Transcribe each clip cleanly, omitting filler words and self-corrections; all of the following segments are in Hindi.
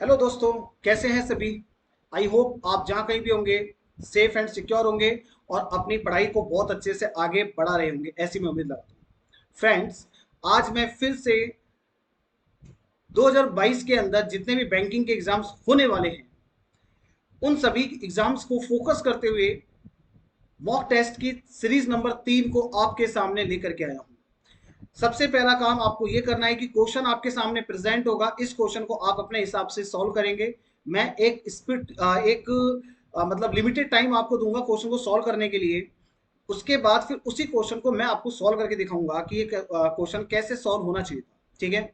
हेलो दोस्तों, कैसे हैं सभी। आई होप आप जहाँ कहीं भी होंगे सेफ एंड सिक्योर होंगे और अपनी पढ़ाई को बहुत अच्छे से आगे बढ़ा रहे होंगे, ऐसी मैं उम्मीद लगाता हूँ। फ्रेंड्स, आज मैं फिर से 2022 के अंदर जितने भी बैंकिंग के एग्जाम्स होने वाले हैं उन सभी एग्जाम्स को फोकस करते हुए मॉक टेस्ट की सीरीज नंबर 3 को आपके सामने लेकर के आया हूँ। सबसे पहला काम आपको ये करना है कि क्वेश्चन आपके सामने प्रेजेंट होगा, इस क्वेश्चन को आप अपने हिसाब से सॉल्व करेंगे। मैं एक स्पीड एक मतलब लिमिटेड टाइम आपको दूंगा क्वेश्चन को सॉल्व करने के लिए। उसके बाद फिर उसी क्वेश्चन को मैं आपको सॉल्व करके दिखाऊंगा कि ये क्वेश्चन कैसे सॉल्व होना चाहिए था। ठीक है,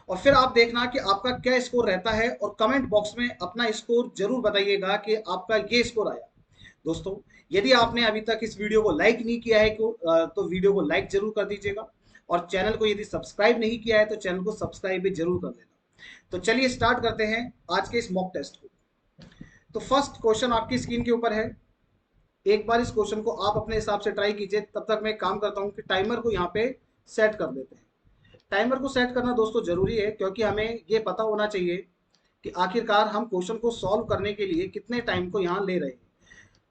और फिर आप देखना कि आपका क्या स्कोर रहता है और कमेंट बॉक्स में अपना स्कोर जरूर बताइएगा कि आपका ये स्कोर आया। दोस्तों, यदि आपने अभी तक इस वीडियो को लाइक नहीं किया है तो वीडियो को लाइक जरूर कर दीजिएगा, और चैनल को यदि सब्सक्राइब नहीं किया है तो चैनल को सब्सक्राइब भी जरूर कर देना। तो चलिए स्टार्ट करते हैं आज के इस मॉक टेस्ट को। तो फर्स्ट क्वेश्चन आपकी स्क्रीन के ऊपर है। एक बार इस क्वेश्चन को आप अपने हिसाब से ट्राई कीजिए, तब तक मैं काम करता हूं कि टाइमर को यहाँ पे सेट कर देते हैं। टाइमर को सेट करना दोस्तों जरूरी है, क्योंकि हमें ये पता होना चाहिए कि आखिरकार हम क्वेश्चन को सॉल्व करने के लिए कितने टाइम को यहाँ ले रहे हैं।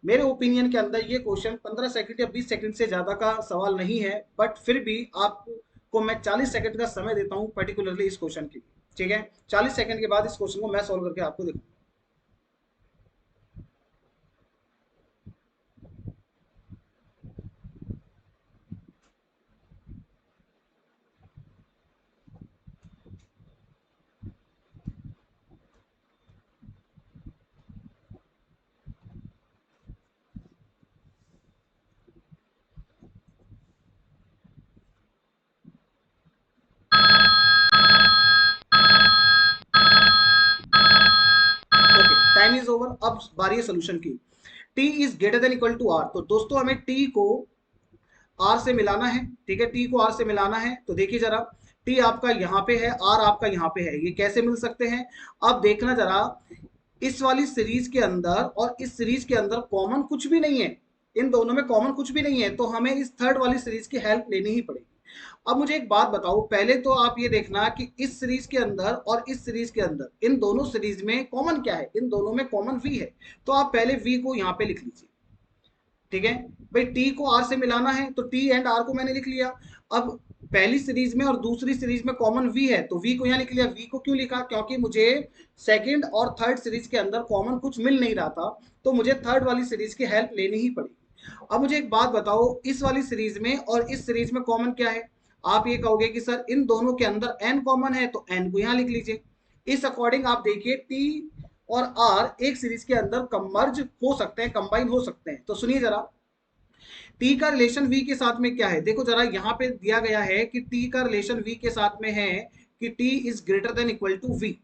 मेरे ओपिनियन के अंदर ये क्वेश्चन 15 सेकंड या 20 सेकंड से ज्यादा का सवाल नहीं है, बट फिर भी आपको मैं 40 सेकंड का समय देता हूँ पर्टिकुलरली इस क्वेश्चन के लिए। ठीक है, 40 सेकंड के बाद इस क्वेश्चन को मैं सॉल्व करके आपको दिखाऊंगा। Okay, time is over. अब बारी है सोल्यूशन की। T is greater than equal to R, तो दोस्तों हमें टी को आर से मिलाना है। ठीक है, टी को आर से मिलाना है, तो देखिए जरा, टी आपका यहाँ पे है, आर आपका यहाँ पे है, ये कैसे मिल सकते हैं। अब देखना जरा, इस वाली सीरीज के अंदर और इस सीरीज के अंदर कॉमन कुछ भी नहीं है। इन दोनों में कॉमन कुछ भी नहीं है, तो हमें इस थर्ड वाली सीरीज की हेल्प लेनी ही पड़ेगी। अब मुझे एक बात बताओ, पहले तो आप ये देखना कि इस सीरीज के अंदर और इस सीरीज के अंदर इन दोनों सीरीज में कॉमन क्या है। इन दोनों में कॉमन वी है, तो आप पहले वी को यहाँ पे लिख लीजिए। ठीक है भाई, टी को आर से मिलाना है तो टी एंड आर को मैंने लिख लिया। अब पहली सीरीज में और दूसरी सीरीज में कॉमन वी है, तो वी को यहाँ लिख लिया। वी को क्यों लिखा, क्योंकि मुझे सेकंड और थर्ड सीरीज के अंदर कॉमन कुछ मिल नहीं रहा था, तो मुझे थर्ड वाली सीरीज की हेल्प लेनी ही पड़ी। अब मुझे एक बात बताओ, इस वाली सीरीज में और इस सीरीज में कॉमन क्या है। आप ये कहोगे कि सर इन दोनों के अंदर एन कॉमन है, तो एन को यहाँ लिख लीजिए। इस अकॉर्डिंग आप देखिए, टी और आर एक सीरीज के अंदर कमर्ज हो सकते हैं, कंबाइन हो सकते हैं। तो सुनिए जरा, टी का रिलेशन वी के साथ में क्या है। देखो जरा, यहाँ पे दिया गया है कि टी का रिलेशन वी के साथ में है कि T is greater than equal to V.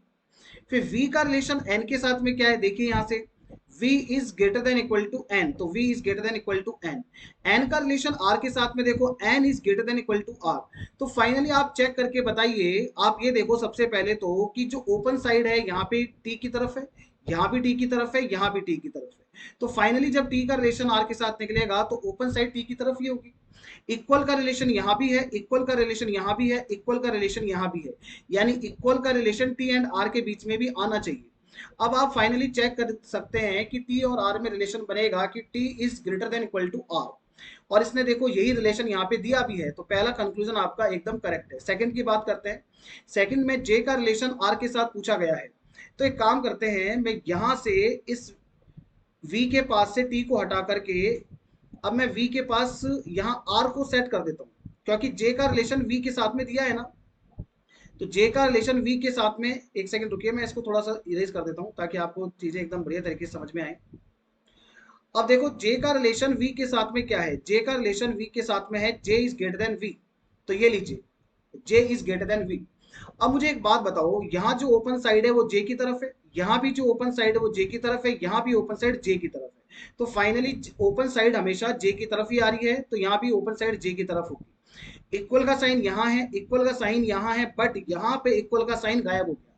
फिर v का रिलेशन n के साथ में क्या है, देखिए यहां से v is greater than equal to n, तो v is greater than equal to n। n का रिलेशन r के साथ में देखो, n is greater than equal to r। तो फाइनली आप चेक करके बताइए। आप ये देखो सबसे पहले तो कि जो ओपन साइड है यहाँ पे t की तरफ है, यहाँ भी t की तरफ है, यहाँ भी t की तरफ है। तो फाइनली जब t का रिलेशन r के साथ निकलेगा तो ओपन साइड t की तरफ ही होगी। इक्वल का रिलेशन यहाँ भी है, इक्वल का रिलेशन यहाँ भी है, इक्वल का रिलेशन यहाँ भी है, यानी इक्वल का रिलेशन टी एंड आर के बीच में भी आना चाहिए। अब आप फाइनली चेक कर सकते हैं कि टी और आर में रिलेशन बनेगा कि T is greater than equal to R, और इसने देखो यही रिलेशन यहाँ पे दिया भी है, तो पहला कंक्लूजन आपका एकदम करेक्ट है। सेकंड की बात करते हैं। सेकंड में जे का रिलेशन आर के साथ पूछा गया है, तो एक काम करते हैं, मैं यहां से इस v के पास से t को हटा करके अब मैं v के पास यहाँ r को सेट कर देता हूँ, क्योंकि j का रिलेशन v के साथ में दिया है ना। तो j का रिलेशन v के साथ में, एक सेकंड रुकिए, मैं इसको थोड़ा सा इरेज कर देता हूँ ताकि आपको चीजें एकदम बढ़िया तरीके से समझ में आए। अब देखो, j का रिलेशन v के साथ में क्या है, j का रिलेशन v के साथ में है j is greater then v। तो ये लीजिए, j is greater then v। अब मुझे एक बात बताओ, यहाँ जो ओपन साइड है वो j की तरफ है, यहाँ भी जो ओपन साइड है वो j की तरफ है, यहाँ भी ओपन साइड j की तरफ है। तो फाइनली ओपन साइड हमेशा j की तरफ ही आ रही है, तो यहाँ भी ओपन साइड j की तरफ होगी। इक्वल का साइन यहाँ है, इक्वल का साइन यहाँ है, बट यहाँ पे इक्वल का साइन गायब हो गया।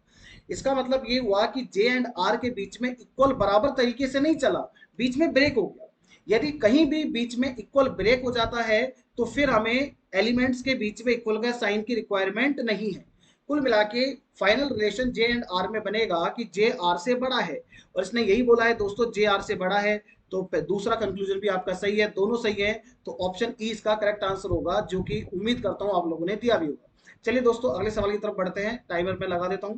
इसका मतलब ये हुआ कि जे एंड आर के बीच में इक्वल बराबर तरीके से नहीं चला, बीच में ब्रेक हो गया। यदि कहीं भी बीच में इक्वल ब्रेक हो जाता है तो फिर हमें एलिमेंट्स के बीच में इक्वल का साइन की रिक्वायरमेंट नहीं है। कुल मिला के final relation J and R में बनेगा कि जे आर से बड़ा है, और इसने यही बोला है दोस्तों जे आर से बड़ा है। तो दूसरा कंक्लूजन भी आपका सही है, दोनों सही है। तो ऑप्शन ई इसका करेक्ट आंसर होगा, जो कि उम्मीद करता हूं आप लोगों ने दिया भी होगा। चलिए दोस्तों अगले सवाल की तरफ बढ़ते हैं, टाइमर में लगा देता हूं।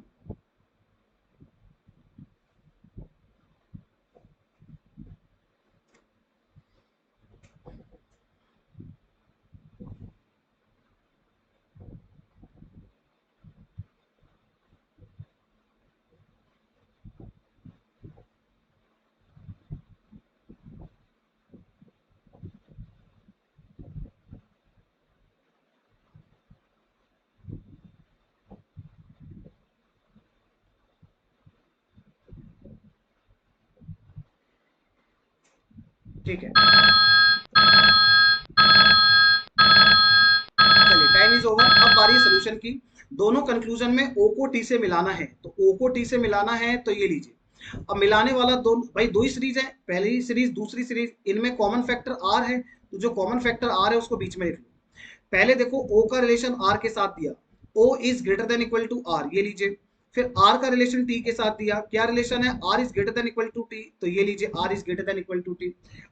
ठीक है, चलिए टाइम इज ओवर। अब बारी सोल्यूशन की। दोनों कंक्लूजन में ओ को टी से मिलाना है, तो ओ को टी से मिलाना है तो ये लीजिए। अब मिलाने वाला दो भाई, दो ही सीरीज है, पहली सीरीज दूसरी सीरीज, इनमें कॉमन फैक्टर आर है, तो जो कॉमन फैक्टर आर है उसको बीच में लिख लो। पहले देखो ओ का रिलेशन आर के साथ दिया, O is greater than equal to R, ये लीजिए। फिर आर का रिलेशन टी के साथ दिया, क्या रिलेशन है, R is greater than equal to T, तो ये लीजिए R is greater than equal to T.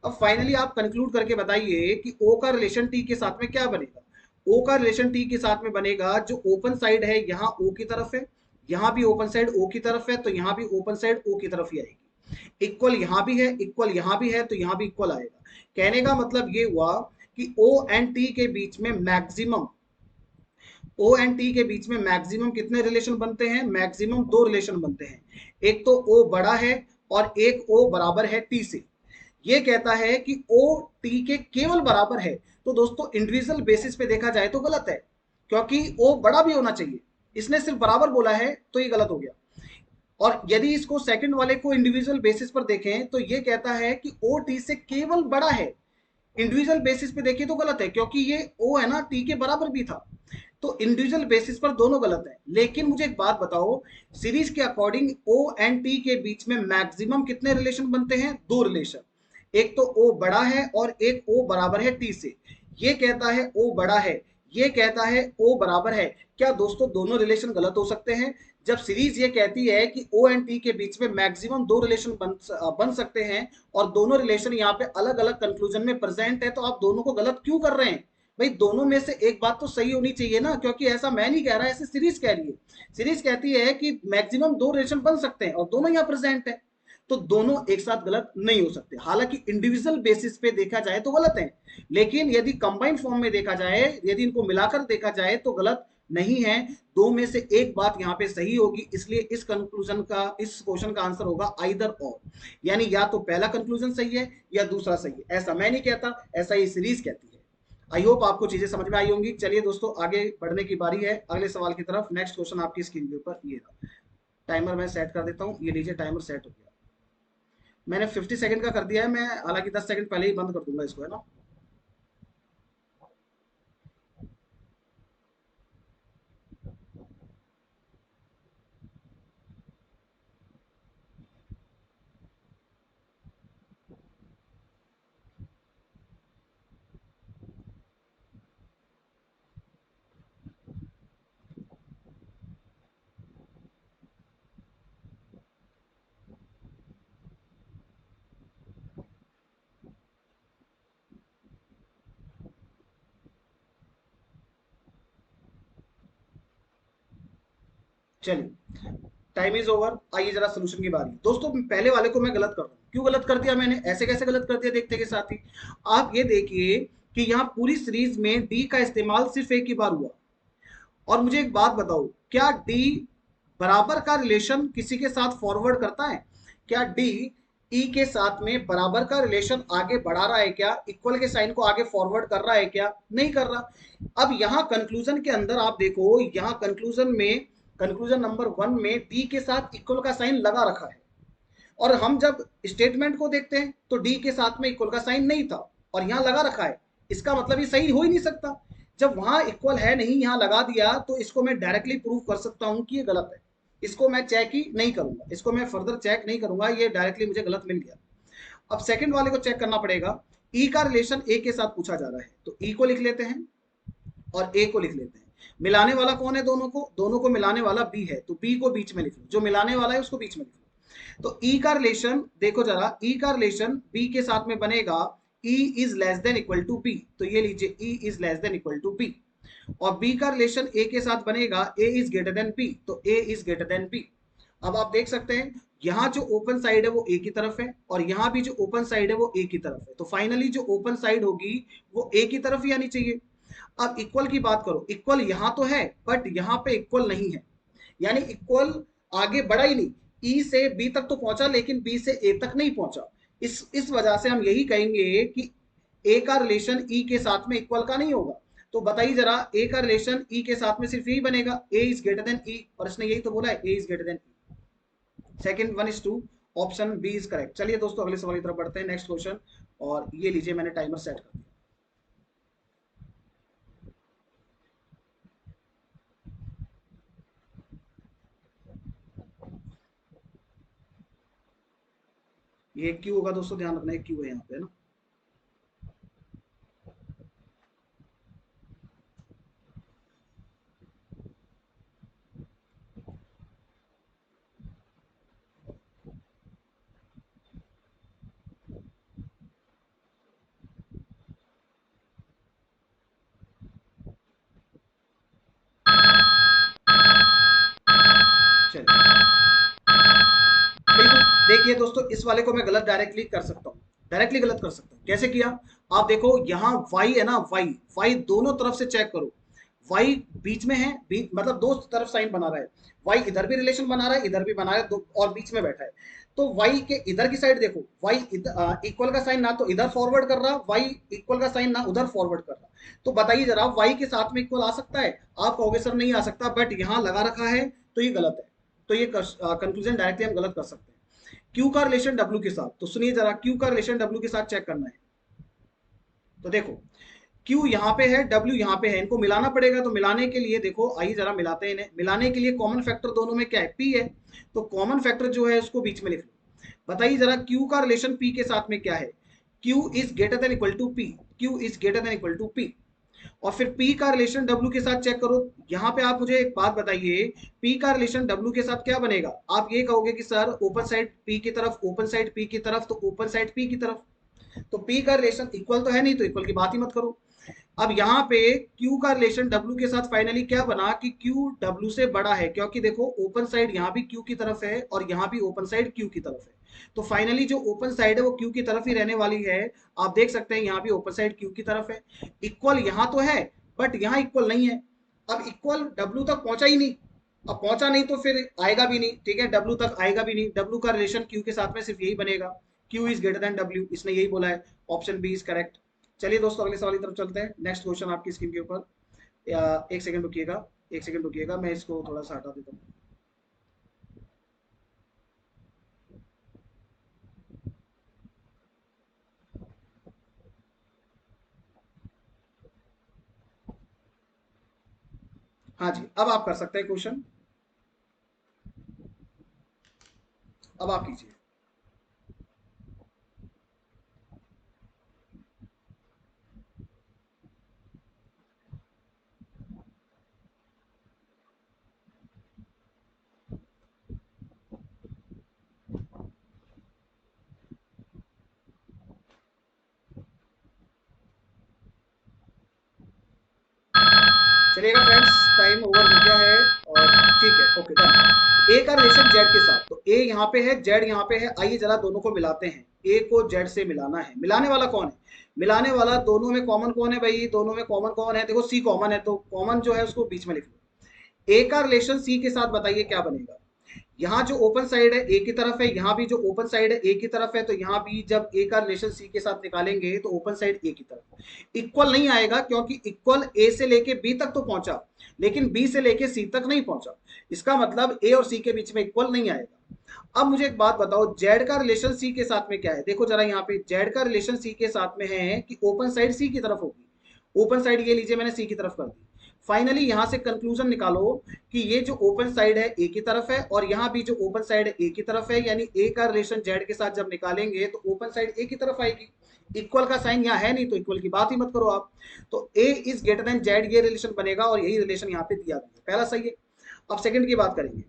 अब फाइनली आप कंक्लूड करके बताइए कि ओ का रिलेशन टी के साथ में क्या बनेगा। ओ का रिलेशन टी के साथ में बनेगा, जो ओपन साइड है यहाँ ओ की तरफ है, यहाँ भी ओपन साइड ओ की तरफ है, तो यहाँ भी ओपन साइड ओ की तरफ ही आएगी। इक्वल यहाँ भी है, इक्वल यहाँ भी है, तो यहाँ भी इक्वल आएगा। कहने का मतलब ये हुआ कि ओ एंड टी के बीच में मैक्सिमम, ओ एंड टी के बीच में मैक्सिमम कितने रिलेशन बनते हैं, मैक्सिमम दो रिलेशन बनते हैं। एक तो ओ बड़ा है और एक ओ बराबर है टी से। ये कहता है कि ओ टी के केवल बराबर है, तो दोस्तों इंडिविजुअल बेसिस पे देखा जाए तो गलत है, क्योंकि ओ बड़ा भी होना चाहिए। इसने सिर्फ बराबर बोला है तो ये गलत हो गया। और यदि इसको सेकंड वाले को इंडिविजुअल बेसिस पर देखें तो ये कहता है कि ओ टी से केवल बड़ा है। इंडिविजुअल बेसिस पे देखिए तो गलत है, क्योंकि ये ओ है ना टी के बराबर भी था। तो इंडिविजुअल बेसिस पर दोनों गलत है। लेकिन मुझे एक बात बताओ, सीरीज के अकॉर्डिंग ओ एंड टी के बीच में मैक्सिमम कितने रिलेशन बनते हैं, दो रिलेशन। एक तो ओ बड़ा है और एक ओ बराबर है टी से। ये कहता है ओ बड़ा है, ये कहता है ओ बराबर है। क्या दोस्तों दोनों रिलेशन गलत हो सकते हैं? जब सीरीज ये कहती है कि ओ एंड टी के बीच में मैक्सिमम दो रिलेशन बन सकते हैं, और दोनों रिलेशन यहाँ पे अलग अलग कंक्लूजन में प्रेजेंट है, तो आप दोनों को गलत क्यों कर रहे हैं? भाई दोनों में से एक बात तो सही होनी चाहिए ना, क्योंकि ऐसा मैं नहीं कह रहा, ऐसे सीरीज कह रही है। सीरीज कहती है कि मैक्सिमम दो रिलेशन बन सकते हैं और दोनों यहाँ प्रेजेंट है, तो दोनों एक साथ गलत नहीं हो सकते। हालांकि इंडिविजुअल बेसिस पे देखा जाए तो गलत है, लेकिन यदि कंबाइंड फॉर्म में देखा जाए, यदि इनको मिलाकर देखा जाए तो गलत नहीं है। दो में से एक बात यहाँ पे सही होगी, इसलिए इस कंक्लूजन का, इस क्वेश्चन का आंसर होगा आइदर और, यानी या तो पहला कंक्लूजन सही है या दूसरा सही है। ऐसा मैं नहीं कहता, ऐसा ये सीरीज कहती है। आई होप आपको चीजें समझ में आई होंगी। चलिए दोस्तों आगे बढ़ने की बारी है अगले सवाल की तरफ। नेक्स्ट क्वेश्चन आपकी स्क्रीन के ऊपर ये रहा। टाइमर मैं सेट कर देता हूँ, ये लीजिए टाइमर सेट हो गया। मैंने 50 सेकंड का कर दिया है, मैं हालांकि 10 सेकंड पहले ही बंद कर दूंगा इसको, है ना। चलिए टाइम इज ओवर। आइए जरा सोल्यूशन की बारी। दोस्तों पहले वाले को मैं गलत कर रहा हूँ, क्यों गलत कर दिया मैंने, ऐसे कैसे गलत कर दिया देखते के साथ ही। आप ये देखिए कि यहाँ पूरी सीरीज में डी का इस्तेमाल सिर्फ एक ही बार हुआ। और मुझे एक बात बताओ, क्या डी बराबर का रिलेशन किसी के साथ फॉरवर्ड करता है? क्या डी ई के साथ में बराबर का रिलेशन आगे बढ़ा रहा है क्या, इक्वल के साइन को आगे फॉरवर्ड कर रहा है क्या? नहीं कर रहा। अब यहाँ कंक्लूजन के अंदर आप देखो, यहाँ कंक्लूजन में, कंक्लूजन नंबर 1 में डी के साथ इक्वल का साइन लगा रखा है, और हम जब स्टेटमेंट को देखते हैं तो डी के साथ में इक्वल का साइन नहीं था और यहाँ लगा रखा है। इसका मतलब ये सही हो ही नहीं सकता। जब वहां इक्वल है नहीं, यहाँ लगा दिया, तो इसको मैं डायरेक्टली प्रूव कर सकता हूं कि ये गलत है। इसको मैं चेक ही नहीं करूंगा, इसको मैं फर्दर चेक नहीं करूंगा, ये डायरेक्टली मुझे गलत मिल गया। अब सेकंड वाले को चेक करना पड़ेगा। ई का रिलेशन ए के साथ पूछा जा रहा है, तो ई को लिख लेते हैं और ए को लिख लेते हैं। मिलाने वाला कौन है दोनों को मिलाने वाला बी है, तो बी को बीच में लिख लो, जो मिलाने वाला है उसको बीच में लिख लो। तो ई का रिलेशन देखो जरा, ई का रिलेशन बी के साथ में बनेगा E is less than equal to B, तो ये लीजिए E is less than equal to B. और बी का रिलेशन ए के साथ बनेगा A is greater than B, तो A is greater than B. अब आप देख सकते हैं यहाँ जो ओपन साइड है वो ए की तरफ है और यहाँ भी जो ओपन साइड है वो ए की तरफ है, तो फाइनली जो ओपन साइड होगी वो ए की तरफ ही आनी चाहिए। अब इक्वल की बात करो, इक्वल यहाँ तो है बट यहाँ पे इक्वल नहीं है, यानी इक्वल आगे बढ़ा ही नहीं, ई से बी तक तो पहुंचा लेकिन बी से ए तक नहीं पहुंचा। इस वजह से हम यही कहेंगे कि ए का रिलेशन ई के साथ में इक्वल का नहीं होगा। तो बताइए जरा, ए का रिलेशन ई के साथ में सिर्फ यही बनेगा, A is greater than E, और इसने यही तो बोला है A is greater than E. Second 1:2, option B is correct. चलिए दोस्तों अगले सवाल की तरफ बढ़ते हैं, नेक्स्ट क्वेश्चन। और ये लीजिए मैंने टाइमर सेट कर दिया। ये क्यू होगा दोस्तों, ध्यान रखना है क्यू है यहाँ पे, है ना। चलिए बिल्कुल, देखिए दोस्तों इस वाले को मैं गलत डायरेक्टली कर सकता हूँ, डायरेक्टली गलत कर सकता हूँ। कैसे किया, आप देखो यहाँ y है ना, y दोनों तरफ से चेक करो, y बीच में है, बीच मतलब दो तरफ साइन बना रहा है, y इधर भी रिलेशन बना रहा है इधर भी बना रहा है, और बीच में बैठा है। तो y के इधर की साइड देखो, y इक्वल का साइन ना तो इधर फॉरवर्ड कर रहा, y इक्वल का साइन ना उधर फॉरवर्ड कर रहा। तो बताइए जरा y के साथ में इक्वल आ सकता है? आप कहोगे सर नहीं आ सकता, बट यहाँ लगा रखा है तो ये गलत है, तो ये कंक्लूजन डायरेक्टली हम गलत कर सकते हैं। क्यू का रिलेशन डब्ल्यू के साथ, तो सुनिए जरा, क्यू का रिलेशन डब्ल्यू के साथ चेक करना है। तो देखो क्यू यहाँ पे है, डब्ल्यू यहाँ पे है, इनको मिलाना पड़ेगा। तो मिलाने के लिए देखो, आइए जरा मिलाते हैं इन्हें। मिलाने के लिए कॉमन फैक्टर दोनों में क्या है, पी है, तो कॉमन फैक्टर जो है उसको बीच में लिख लो। बताइए जरा क्यू का रिलेशन पी के साथ में क्या है, Q is greater than equal to P, Q is greater than equal to P. और फिर P का रिलेशन W के साथ चेक करो। यहाँ पे आप मुझे एक बात बताइए, P का रिलेशन W के साथ क्या बनेगा? आप ये कहोगे कि सर ओपन साइड P की तरफ, ओपन साइड P की तरफ, तो ओपन साइड P की तरफ। तो P का रिलेशन इक्वल तो है नहीं, तो इक्वल की बात ही मत करो। अब यहाँ पे Q का रिलेशन W के साथ फाइनली क्या बना कि Q W से बड़ा है, क्योंकि देखो ओपन साइड यहाँ भी Q की तरफ है और यहाँ भी ओपन साइड Q की तरफ है। तो फाइनली जो ओपन साइड है वो Q की तरफ ही रहने वाली है। आप देख सकते हैं यहाँ भी ओपन साइड Q की तरफ है। इक्वल यहाँ तो है बट यहाँ इक्वल नहीं है। अब इक्वल W तक पहुंचा ही नहीं, अब पहुंचा नहीं तो फिर आएगा भी नहीं, ठीक है, W तक आएगा भी नहीं। W का रिलेशन Q के साथ में सिर्फ यही बनेगा, Q is greater then W, इसने यही बोला है, ऑप्शन बी इज करेक्ट। चलिए दोस्तों अगले सवाल की तरफ चलते हैं। नेक्स्ट क्वेश्चन आपकी स्क्रीन के ऊपर, एक सेकंड रुकिएगा, एक सेकंड रुकिएगा, मैं इसको थोड़ा सा हटा देता हूँ। हाँ जी, अब आप कर सकते हैं क्वेश्चन, अब आप कीजिए। चलिएगा फ्रेंड्स, टाइम ओवर हो गया है और ठीक है, ओके डन। ए का रिलेशन जेड के साथ, तो ए यहाँ पे है, जेड यहाँ पे है, आइए जरा दोनों को मिलाते हैं। ए को जेड से मिलाना है, मिलाने वाला कौन है? मिलाने वाला दोनों में कॉमन कौन है भाई? दोनों में कॉमन कौन है? देखो सी कॉमन है, तो कॉमन जो है उसको बीच में लिख लो। ए का रिलेशन सी के साथ बताइए क्या बनेगा? यहाँ जो ओपन साइड है ए की तरफ है, यहाँ भी जो ओपन साइड है ए की तरफ है, तो यहाँ भी जब ए का रिलेशन सी के साथ निकालेंगे तो ओपन साइड ए की तरफ। इक्वल नहीं आएगा क्योंकि इक्वल ए से लेके बी तक तो पहुंचा लेकिन बी से लेके सी तक नहीं पहुंचा, इसका मतलब ए और सी के बीच में इक्वल नहीं आएगा। अब मुझे एक बात बताओ, जेड का रिलेशन सी के साथ में क्या है? देखो जरा यहाँ पे जेड का रिलेशन सी के साथ में है कि ओपन साइड सी की तरफ होगी, ओपन साइड ये लीजिए मैंने सी की तरफ कर दी। फाइनली यहां से कंक्लूजन निकालो कि ये जो ओपन साइड है ए की तरफ है और यहाँ भी जो ओपन साइड है ए की तरफ है, यानी ए का रिलेशन जेड के साथ जब निकालेंगे तो ओपन साइड ए की तरफ आएगी। इक्वल का साइन यहाँ है नहीं तो इक्वल की बात ही मत करो आप। तो A is greater then Z ये रिलेशन बनेगा और यही रिलेशन यहाँ पे दिया गया है, पहला सही है। अब सेकंड की बात करेंगे,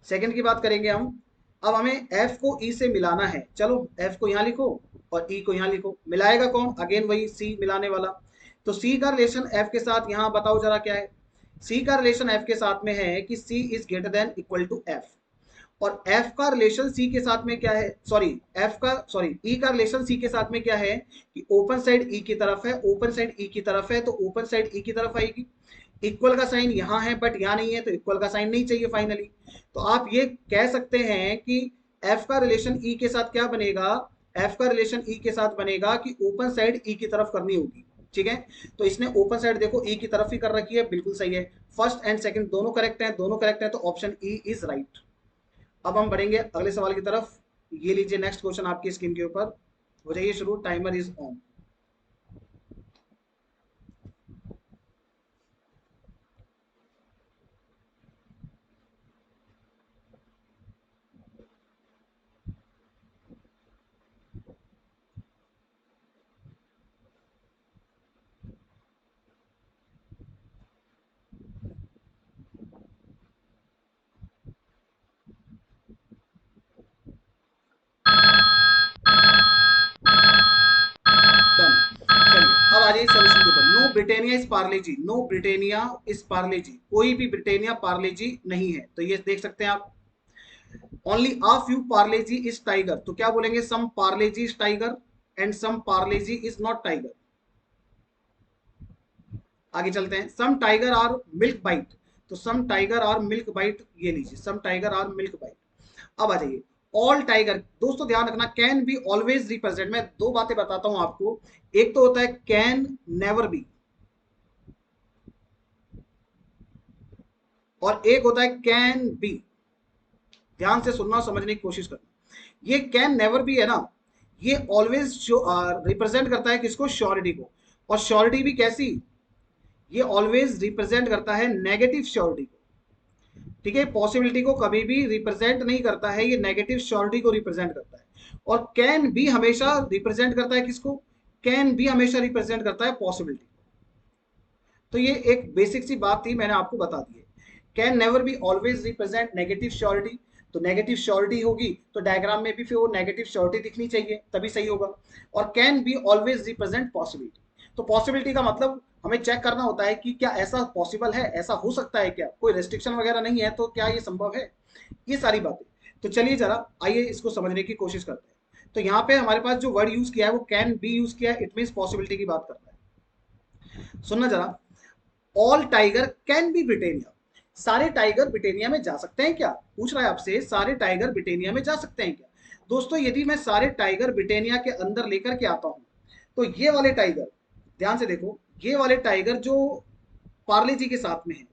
सेकंड की बात करेंगे हम। अब हमें एफ को ई से मिलाना है, चलो एफ को यहाँ लिखो और ई को यहाँ लिखो। मिलाएगा कौन? अगेन वही सी मिलाने वाला। तो सी का रिलेशन एफ के साथ यहाँ बताओ जरा क्या है। सी का रिलेशन एफ के साथ में है कि C is greater than equal to F, और एफ का रिलेशन सी के साथ में क्या है, सॉरी ई का रिलेशन सी के साथ में क्या है कि ओपन साइड ई की तरफ है, ओपन साइड ई की तरफ है तो ओपन साइड ई की तरफ आएगी। इक्वल का साइन यहाँ है बट यहाँ नहीं है तो इक्वल का साइन नहीं चाहिए फाइनली। तो आप ये कह सकते हैं कि एफ का रिलेशन ई के साथ क्या बनेगा, एफ का रिलेशन ई के साथ बनेगा कि ओपन साइड ई की तरफ करनी होगी। ठीक है, तो इसने ओपन साइड देखो ई की तरफ ही कर रखी है, बिल्कुल सही है। फर्स्ट एंड सेकंड दोनों करेक्ट हैं, दोनों करेक्ट हैं तो ऑप्शन ई इज राइट। अब हम बढ़ेंगे अगले सवाल की तरफ। ये लीजिए नेक्स्ट क्वेश्चन आपकी स्क्रीन के ऊपर, हो जाइए शुरू, टाइमर इज ऑन। डन, चलिए अब आ जाइए सोल्यूशन के ऊपर। No Britannia is Parle G, no Britannia is Parle G, कोई भी ब्रिटेनिया पार्ले जी नहीं है, तो ये देख सकते हैं आप। Only a few Parle G is Tiger, तो क्या बोलेंगे, some Parle G is Tiger and some Parle G is not Tiger. आगे चलते हैं, some Tiger are milk bite, तो some Tiger are milk bite, ये लीजिए some Tiger are milk bite. अब आ जाइए ऑल टाइगर, दोस्तों ध्यान रखना कैन बी ऑलवेज रिप्रेजेंट, मैं दो बातें बताता हूं आपको। एक तो होता है कैन नेवर बी और एक होता है कैन बी। ध्यान से सुनना, समझने की कोशिश करना। ये कैन नेवर बी है ना, ये ऑलवेज रिप्रेजेंट करता है किसको, श्योरिटी को। और श्योरिटी भी कैसी, ये ऑलवेज रिप्रेजेंट करता है नेगेटिव श्योरिटी को। ठीक है, पॉसिबिलिटी को कभी भी रिप्रेजेंट नहीं करता है, ये नेगेटिव श्योरिटी को रिप्रेजेंट करता है। और कैन बी हमेशा रिप्रेजेंट करता है किसको, कैन बी हमेशा रिप्रेजेंट करता है पॉसिबिलिटी। तो ये एक बेसिक सी बात थी, मैंने आपको बता दी है। Can never be always represent negative surety, तो नेगेटिव श्योरिटी होगी तो डायग्राम में भी फिर वो नेगेटिव श्योरिटी दिखनी चाहिए तभी सही होगा। और can be always represent possibility, तो पॉसिबिलिटी का मतलब हमें चेक करना होता है कि क्या ऐसा पॉसिबल है, ऐसा हो सकता है क्या, कोई रेस्ट्रिक्शन वगैरह नहीं है तो क्या ये संभव है, ये सारी बातें। तो चलिए जरा आइए इसको समझने की कोशिश करते हैं। तो यहाँ पे हमारे पास जो वर्ड यूज किया है वो कैन बी यूज किया है, इट मीन पॉसिबिलिटी की बात करता है। सुनना जरा, ऑल टाइगर कैन बी ब्रिटेनिया, सारे टाइगर ब्रिटेनिया में जा सकते हैं क्या, पूछ रहा है आपसे, सारे टाइगर ब्रिटेनिया में जा सकते हैं क्या। दोस्तों यदि मैं सारे टाइगर ब्रिटेनिया के अंदर लेकर के आता हूं तो ये वाले टाइगर, ध्यान से देखो, ये वाले टाइगर जो पार्ले जी के साथ में है,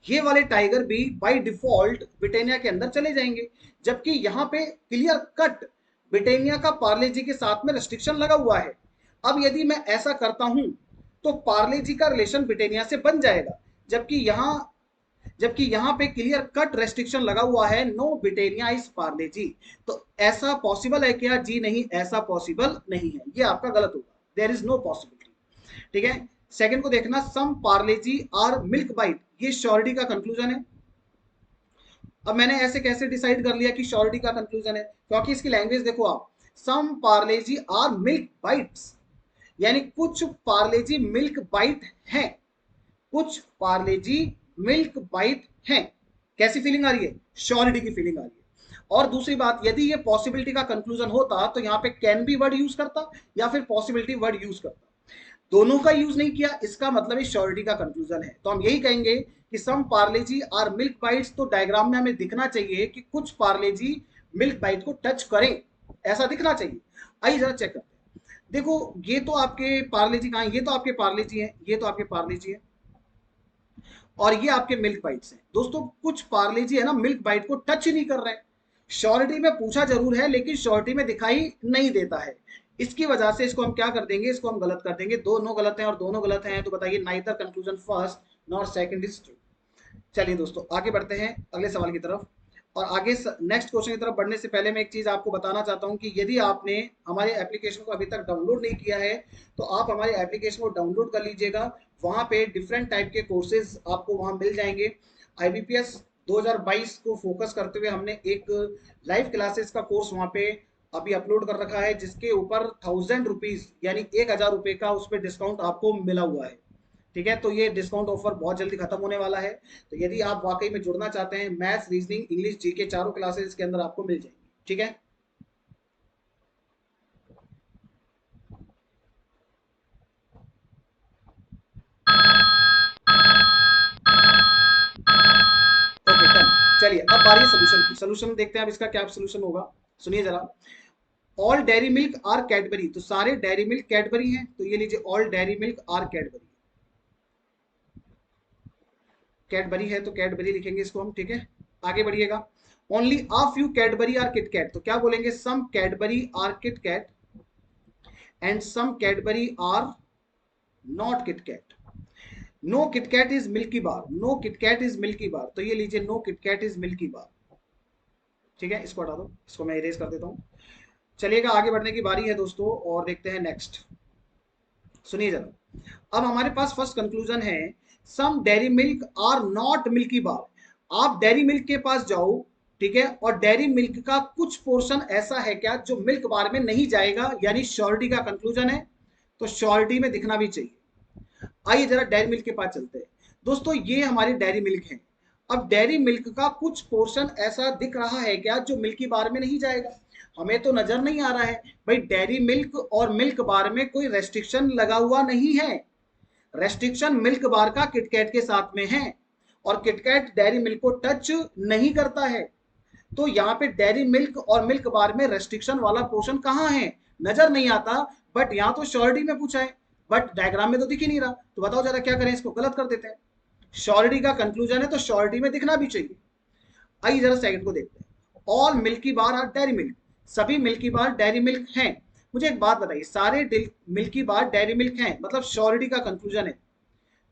ये वाले टाइगर भी बाय डिफॉल्ट ब्रिटेनिया के अंदर चले जाएंगे। जबकि यहाँ पे क्लियर कट ब्रिटेनिया का पार्ले जी के साथ में रेस्ट्रिक्शन लगा हुआ है। अब यदि मैं ऐसा करता हूं तो पार्ले जी का रिलेशन ब्रिटेनिया से बन जाएगा, जबकि यहाँ पे क्लियर कट रेस्ट्रिक्शन लगा हुआ है, नो ब्रिटेनिया इज पार्ले जी। तो ऐसा पॉसिबल है क्या, जी नहीं, ऐसा पॉसिबल नहीं है, ये आपका गलत होगा, देयर इज नो पॉसिबिलिटी। ठीक है, सेकंड को देखना, सम पार्ले जी आर मिल्क बाइट, ये श्योरिटी का कंक्लूजन है। अब मैंने ऐसे कैसे डिसाइड कर लिया कि श्योरिटी का कंक्लूजन है, क्योंकि इसकी लैंग्वेज देखो आप, सम पार्ले जी आर मिल्क बाइट्स, यानी कुछ पार्ले जी मिल्क बाइट हैं, कुछ पार्ले जी मिल्क बाइट हैं। कैसी फीलिंग आ रही है, श्योरिटी की फीलिंग आ रही है। और दूसरी बात, यदि ये पॉसिबिलिटी का कंक्लूजन होता तो यहाँ पे कैन बी वर्ड यूज करता या फिर पॉसिबिलिटी वर्ड यूज करता, दोनों का यूज नहीं किया, इसका मतलब ये श्योरिटी का कंक्लूजन है। तो हम यही कहेंगे कि सम पार्ले जी आर मिल्क बाइट्स, तो डायग्राम में हमें दिखना चाहिए कि कुछ पार्ले जी मिल्क बाइट को टच करें, ऐसा दिखना चाहिए। आइए जरा चेक करते हैं, देखो ये तो आपके पार्ले जी कहाँ, ये तो आपके पार्ले जी हैं, ये तो आपके पार्ले जी हैं और ये आपके मिल्क बाइट्स हैं। दोस्तों कुछ पार्ले जी है ना, मिल्क बाइट को टच ही नहीं कर रहे हैं। श्योरिटी में पूछा जरूर है लेकिन श्योरिटी में दिखाई नहीं देता है, इसकी वजह से इसको हम क्या कर देंगे, इसको हम गलत कर देंगे। दोनों गलत हैं और दोनों गलत हैं, तो बताइए neither conclusion first not second is true. चलिए दोस्तों आगे बढ़ते हैं अगले सवाल की तरफ। और आगे नेक्स्ट क्वेश्चन की तरफ बढ़ने से पहले मैं एक चीज आपको बताना चाहता हूं कि यदि आपने हमारे एप्लीकेशन को अभी तक डाउनलोड नहीं किया है तो आप हमारे एप्लीकेशन को डाउनलोड कर लीजिएगा। वहां पे डिफरेंट टाइप के कोर्सेज आपको वहां मिल जाएंगे। IBPS 2022 को फोकस करते हुए हमने एक लाइव क्लासेस का कोर्स वहां पे अभी अपलोड कर रखा है, जिसके ऊपर 1000 रुपीज यानी 1000 रुपए का उस पर डिस्काउंट आपको मिला हुआ है। ठीक है, तो ये डिस्काउंट ऑफर बहुत जल्दी खत्म होने वाला है। तो यदि आप वाकई में जुड़ना चाहते हैं, मैथ्स, रीजनिंग, इंग्लिश, जीके चारों क्लासेस के अंदर आपको मिल जाएंगी। ठीक है, ओके डन। चलिए अब बारी सोल्यूशन की। सोल्यूशन देखते हैं अब इसका क्या सोल्यूशन होगा। सुनिए जरा। All Dairy Milk are Cadbury, तो सारे डेयरी मिल्क कैडबरी हैं, तो ये लीजिए all Dairy Milk are Cadbury. Cadbury है तो कैडबरी लिखेंगे इसको हम। ठीक है, आगे बढ़िएगा। Only a few Cadbury are KitKat, तो क्या बोलेंगे, some Cadbury are KitKat and some Cadbury are not KitKat. No KitKat is Milky Bar, no KitKat is Milky Bar, तो ये लीजिए नो किटकैट इज मिल्की बार। ठीक है, इसको हटा दो, इसको मैं इरेज कर देता हूं। चलिएगा आगे बढ़ने की बारी है दोस्तों, और देखते हैं नेक्स्ट। सुनिए जरा। अब हमारे पास फर्स्ट कंक्लूजन है, some Dairy Milk are not Milky Bar. आप डेयरी मिल्क के पास जाओ, ठीक है, और डेयरी मिल्क का कुछ पोर्शन ऐसा है क्या जो मिल्क बार में नहीं जाएगा, यानी श्योरिटी का कंक्लूजन है, तो श्योरिटी में दिखना भी चाहिए। आइए जरा डेयरी मिल्क के पास चलते हैं दोस्तों। ये हमारी डेयरी मिल्क है। अब डेयरी मिल्क का कुछ पोर्शन ऐसा दिख रहा है क्या जो मिल्की बार में नहीं जाएगा? हमें तो नजर नहीं आ रहा है भाई। डेयरी मिल्क और मिल्क बार में कोई रेस्ट्रिक्शन लगा हुआ नहीं है। रेस्ट्रिक्शन मिल्क बार का किटकैट के साथ में है, और किटकैट डेयरी मिल्क को टच नहीं करता है। तो यहाँ पे डेयरी मिल्क और मिल्क बार में रेस्ट्रिक्शन वाला पोर्शन कहाँ है, नजर नहीं आता। बट यहाँ तो श्योरिटी में पूछा है, बट डायग्राम में तो दिख ही नहीं रहा। तो बताओ जरा क्या करें, इसको गलत कर देते हैं। श्योरिटी का कंक्लूजन है तो श्योरिटी में दिखना भी चाहिए। आइए जरा सेकंड को देखते हैं। All Milky Bar are Dairy Milk, सभी मिल्की बार डेयरी मिल्क हैं। मुझे एक बात बताइए, सारे मिल्की बार डेयरी मिल्क हैं, मतलब श्योरिटी का कंक्लूजन है,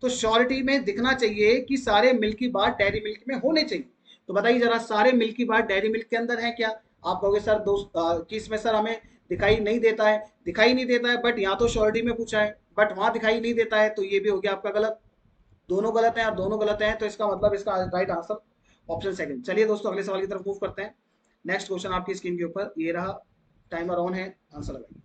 तो श्योरिटी में दिखना चाहिए कि सारे मिल्की बार डेयरी मिल्क में होने चाहिए। तो बताइए जरा, सारे मिल्की बार डेयरी मिल्क के अंदर है क्या? आप कहोगे सर दोस्त कि इसमें सर हमें दिखाई नहीं देता है। दिखाई नहीं देता है, बट यहाँ तो श्योरिटी में पूछा है, बट वहां दिखाई नहीं देता है, तो ये भी हो गया आपका गलत। दोनों गलत हैं और दोनों गलत हैं, तो इसका मतलब इसका राइट आंसर ऑप्शन सेकंड। चलिए दोस्तों अगले सवाल की तरफ मूव करते हैं। नेक्स्ट क्वेश्चन आपकी स्क्रीन के ऊपर ये रहा। टाइमर ऑन है, आंसर लगाइए।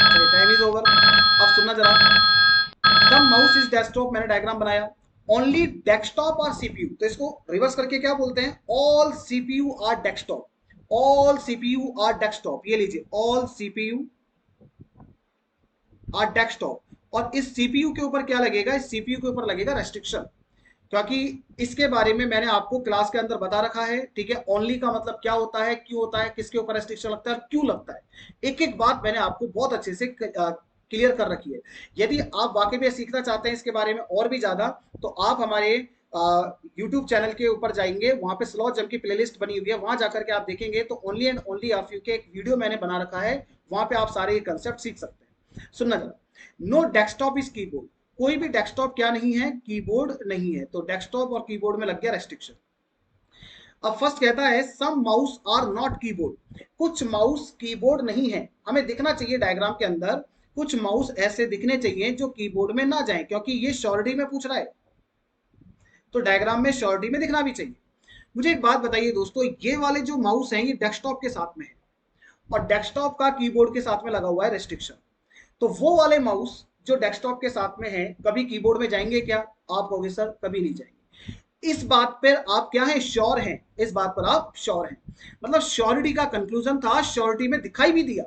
चलिए टाइम इज ओवर। अब सुनना जरा। सम माउस इज डेस्कटॉप, मैंने डायग्राम बनाया। ओनली डेस्कटॉप और सीपीयू, तो इसको रिवर्स करके क्या बोलते हैं, all CPU are desktop. All CPU are desktop, ये लीजिए ऑल सीपीयू आर डेस्कटॉप। और इस सीपीयू के ऊपर क्या लगेगा, इस सीपीयू के ऊपर लगेगा रेस्ट्रिक्शन, क्योंकि इसके बारे में मैंने आपको क्लास के अंदर बता रखा है। ठीक है, ओनली का मतलब क्या होता है, क्यों होता है, किसके ऊपर रेस्ट्रिक्शन लगता है, क्यों लगता है। एक एक बात मैंने आपको बहुत अच्छे से क्लियर कर रखी है। यदि आप वाकई में सीखना चाहते हैं इसके बारे में और भी ज्यादा, तो आप हमारे यूट्यूब चैनल के ऊपर जाएंगे, वहां पे स्लॉ जम की प्लेलिस्ट बनी हुई है, वहां जाकर के आप देखेंगे तो only and only of you के एक वीडियो मैंने बना रखा है। वहां पे आप सारे कंसेप्ट सीख सकते हैं। सुनना जरा। नो डेस्कटॉप इज कीबोर्ड, कोई भी डेस्कटॉप क्या नहीं है, कीबोर्ड नहीं है, तो डेस्कटॉप और कीबोर्ड में लग गया रेस्ट्रिक्शन। अब फर्स्ट कहता है सम माउस आर नॉट कीबोर्ड, कुछ माउस कीबोर्ड नहीं है। हमें दिखना चाहिए डायग्राम के अंदर, कुछ माउस ऐसे दिखने चाहिए जो कीबोर्ड में ना जाए, क्योंकि ये श्योरिटी में पूछ रहा है, तो डायग्राम में श्योरिटी में दिखना भी चाहिए। मुझे एक बात बताइए दोस्तों, ये वाले जो माउस हैं ये डेस्कटॉप के साथ में है, और डेस्कटॉप का कीबोर्ड के साथ में लगा हुआ है रेस्ट्रिक्शन। तो वो वाले माउस जो डेस्कटॉप के साथ में है कभी कीबोर्ड में जाएंगे क्या? आप कहोगे सर कभी नहीं जाएंगे। इस बात पर आप क्या है, श्योर हैं, इस बात पर आप श्योर हैं, मतलब श्योरिटी का कंक्लूजन था, श्योरिटी में दिखाई भी दिया।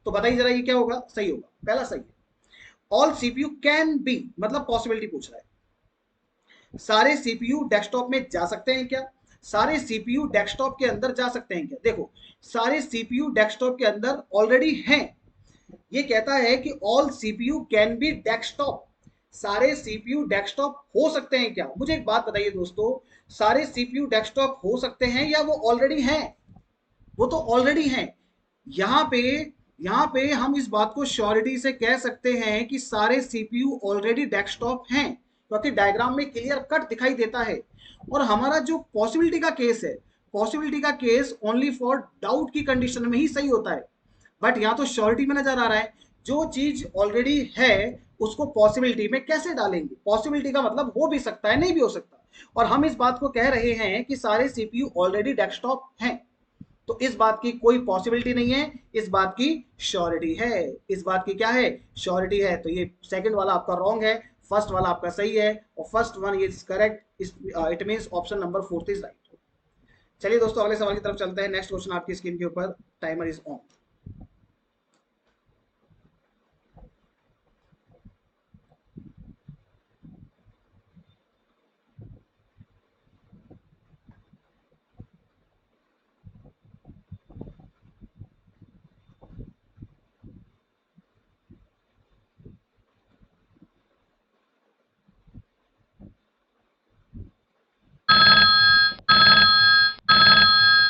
तो बताइए जरा ये क्या होगा, सही होगा, पहला सही है। ऑल सीपीयू कैन बी, मतलब पॉसिबिलिटी पूछ रहा है। सारे सीपीयू डेस्कटॉप में जा सकते हैं क्या? सारे सीपीयू डेस्कटॉप के अंदर जा सकते हैं क्या? देखो, सारे सीपीयू डेस्कटॉप के अंदर ऑलरेडी हैं। ये कहता है कि all CPU can be desktop, सारे सीपीयू डेस्कटॉप हो सकते हैं क्या? मुझे एक बात बताइए दोस्तों, सारे सीपीयू डेस्कटॉप हो सकते हैं या वो ऑलरेडी हैं? वो तो ऑलरेडी हैं। यहाँ पे यहाँ पे हम इस बात को श्योरिटी से कह सकते हैं कि सारे सीपीयू ऑलरेडी डेस्कटॉप हैं, क्योंकि डायग्राम में क्लियर कट दिखाई देता है। और हमारा जो पॉसिबिलिटी का केस है, पॉसिबिलिटी का केस ओनली फॉर डाउट की कंडीशन में ही सही होता है। बट यहाँ तो श्योरिटी में नजर आ रहा है, जो चीज ऑलरेडी है उसको पॉसिबिलिटी में कैसे डालेंगे? पॉसिबिलिटी का मतलब हो भी सकता है, नहीं भी हो सकता। और हम इस बात को कह रहे हैं कि सारे सीपीयू ऑलरेडी डेस्कटॉप हैं, तो इस बात की कोई पॉसिबिलिटी नहीं है, इस बात की श्योरिटी है। इस बात की क्या है? श्योरिटी है। तो ये सेकंड वाला आपका रॉन्ग है, फर्स्ट वाला आपका सही है, और first one is correct. It means option number fourth is right. चलिए दोस्तों, अगले सवाल की तरफ चलते हैं। नेक्स्ट क्वेश्चन आपकी स्क्रीन के ऊपर, टाइमर इज ऑन।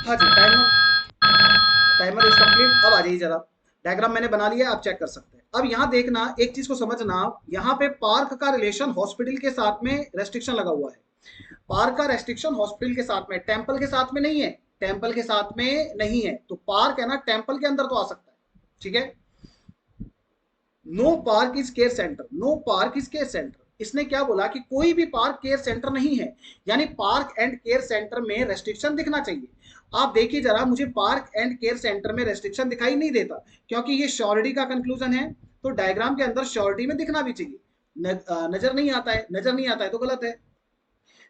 हाँ जी, टाइमर टाइमर इज कंप्लीट। अब आ जाइए जरा, डायग्राम मैंने बना लिया, आप चेक कर सकते हैं। अब यहाँ देखना, एक चीज को समझना, यहाँ पे पार्क का रिलेशन हॉस्पिटल के साथ में रेस्ट्रिक्शन लगा हुआ है। पार्क का रेस्ट्रिक्शन हॉस्पिटल के साथ में, टेम्पल के साथ में नहीं है। टेम्पल के साथ में नहीं है, तो पार्क है ना, टेम्पल के अंदर तो आ सकता है, ठीक है। No park is care centre, no park is care centre. इसने क्या बोला कि कोई भी पार्क केयर सेंटर नहीं है, यानी पार्क एंड केयर सेंटर में रेस्ट्रिक्शन दिखना चाहिए। आप देखिए जरा, मुझे पार्क एंड केयर सेंटर में रेस्ट्रिक्शन दिखाई नहीं देता, क्योंकि ये श्योरिटी का कंक्लूजन है। तो डायग्राम के अंदर श्योरिटी में दिखना भी चाहिए, नजर नहीं आता है, नजर नहीं आता है तो गलत है।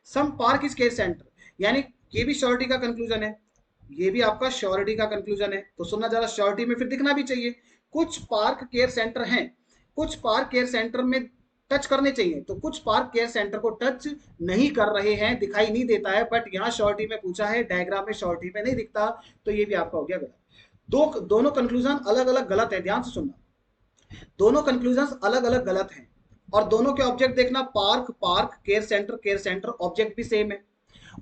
सम पार्क इज केयर सेंटर, यानी ये भी श्योरिटी का कंक्लूजन है, ये भी आपका श्योरिटी का कंक्लूजन है। तो सुनना जरा, श्योरिटी में फिर दिखना भी चाहिए। कुछ पार्क केयर सेंटर हैं, कुछ पार्क केयर सेंटर में टच करने चाहिए, तो कुछ पार्क केयर सेंटर को टच नहीं कर रहे हैं, दिखाई नहीं देता है। बट यहाँ श्योरिटी में पूछा है, डायग्राम में श्योरिटी में नहीं दिखता, तो ये भी आपका हो गया गलत। दोनों कंक्लूजन अलग अलग गलत है, ध्यान से सुनना। दोनों कंक्लूजन अलग अलग गलत हैं। और दोनों के ऑब्जेक्ट देखना, park park, care centre, object भी सेम है।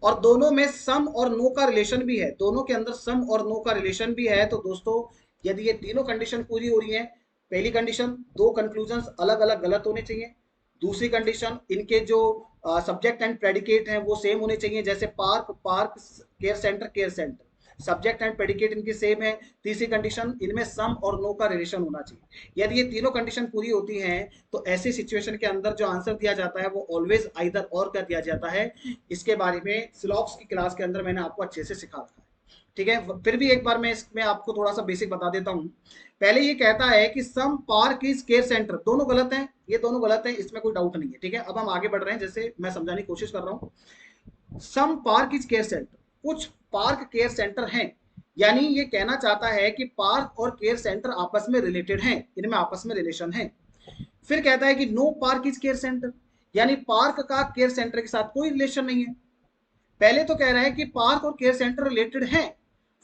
और दोनों में सम और नो का रिलेशन भी है, दोनों के अंदर सम और नो का रिलेशन भी है। तो दोस्तों, यदि ये तीनों कंडीशन पूरी हो रही है, पहली कंडीशन, दो कंक्लूजन्स अलग अलग गलत होने चाहिए। दूसरी कंडीशन, इनके जो सब्जेक्ट एंड प्रेडिकेट हैं वो सेम होने चाहिए, जैसे park park, care centre, subject and predicate इनके सेम है। तीसरी कंडीशन, इनमें सम और नो का रिलेशन होना चाहिए। यदि ये तीनों कंडीशन पूरी होती हैं, तो ऐसी सिचुएशन के अंदर जो आंसर दिया जाता है वो ऑलवेज आइदर और का दिया जाता है। इसके बारे में सिलॉक्स की क्लास के अंदर मैंने आपको अच्छे से सिखा रखा है, ठीक है। फिर भी एक बार मैं इसमें आपको थोड़ा सा बेसिक बता देता हूँ। पहले ये कहता है कि सम पार्क इज केयर सेंटर, दोनों गलत हैं, ये दोनों गलत हैं, इसमें कोई डाउट नहीं है, ठीक है। अब हम आगे बढ़ रहे हैं, जैसे मैं समझाने की कोशिश कर रहा हूँ। सम पार्क इज केयर सेंटर, कुछ पार्क केयर सेंटर हैं, यानी ये कहना चाहता है कि पार्क और केयर सेंटर आपस में रिलेटेड हैं, इनमें आपस में रिलेशन है। फिर कहता है कि no park is care centre, यानी पार्क का केयर सेंटर के साथ कोई रिलेशन नहीं है। पहले तो कह रहा है कि पार्क और केयर सेंटर रिलेटेड हैं,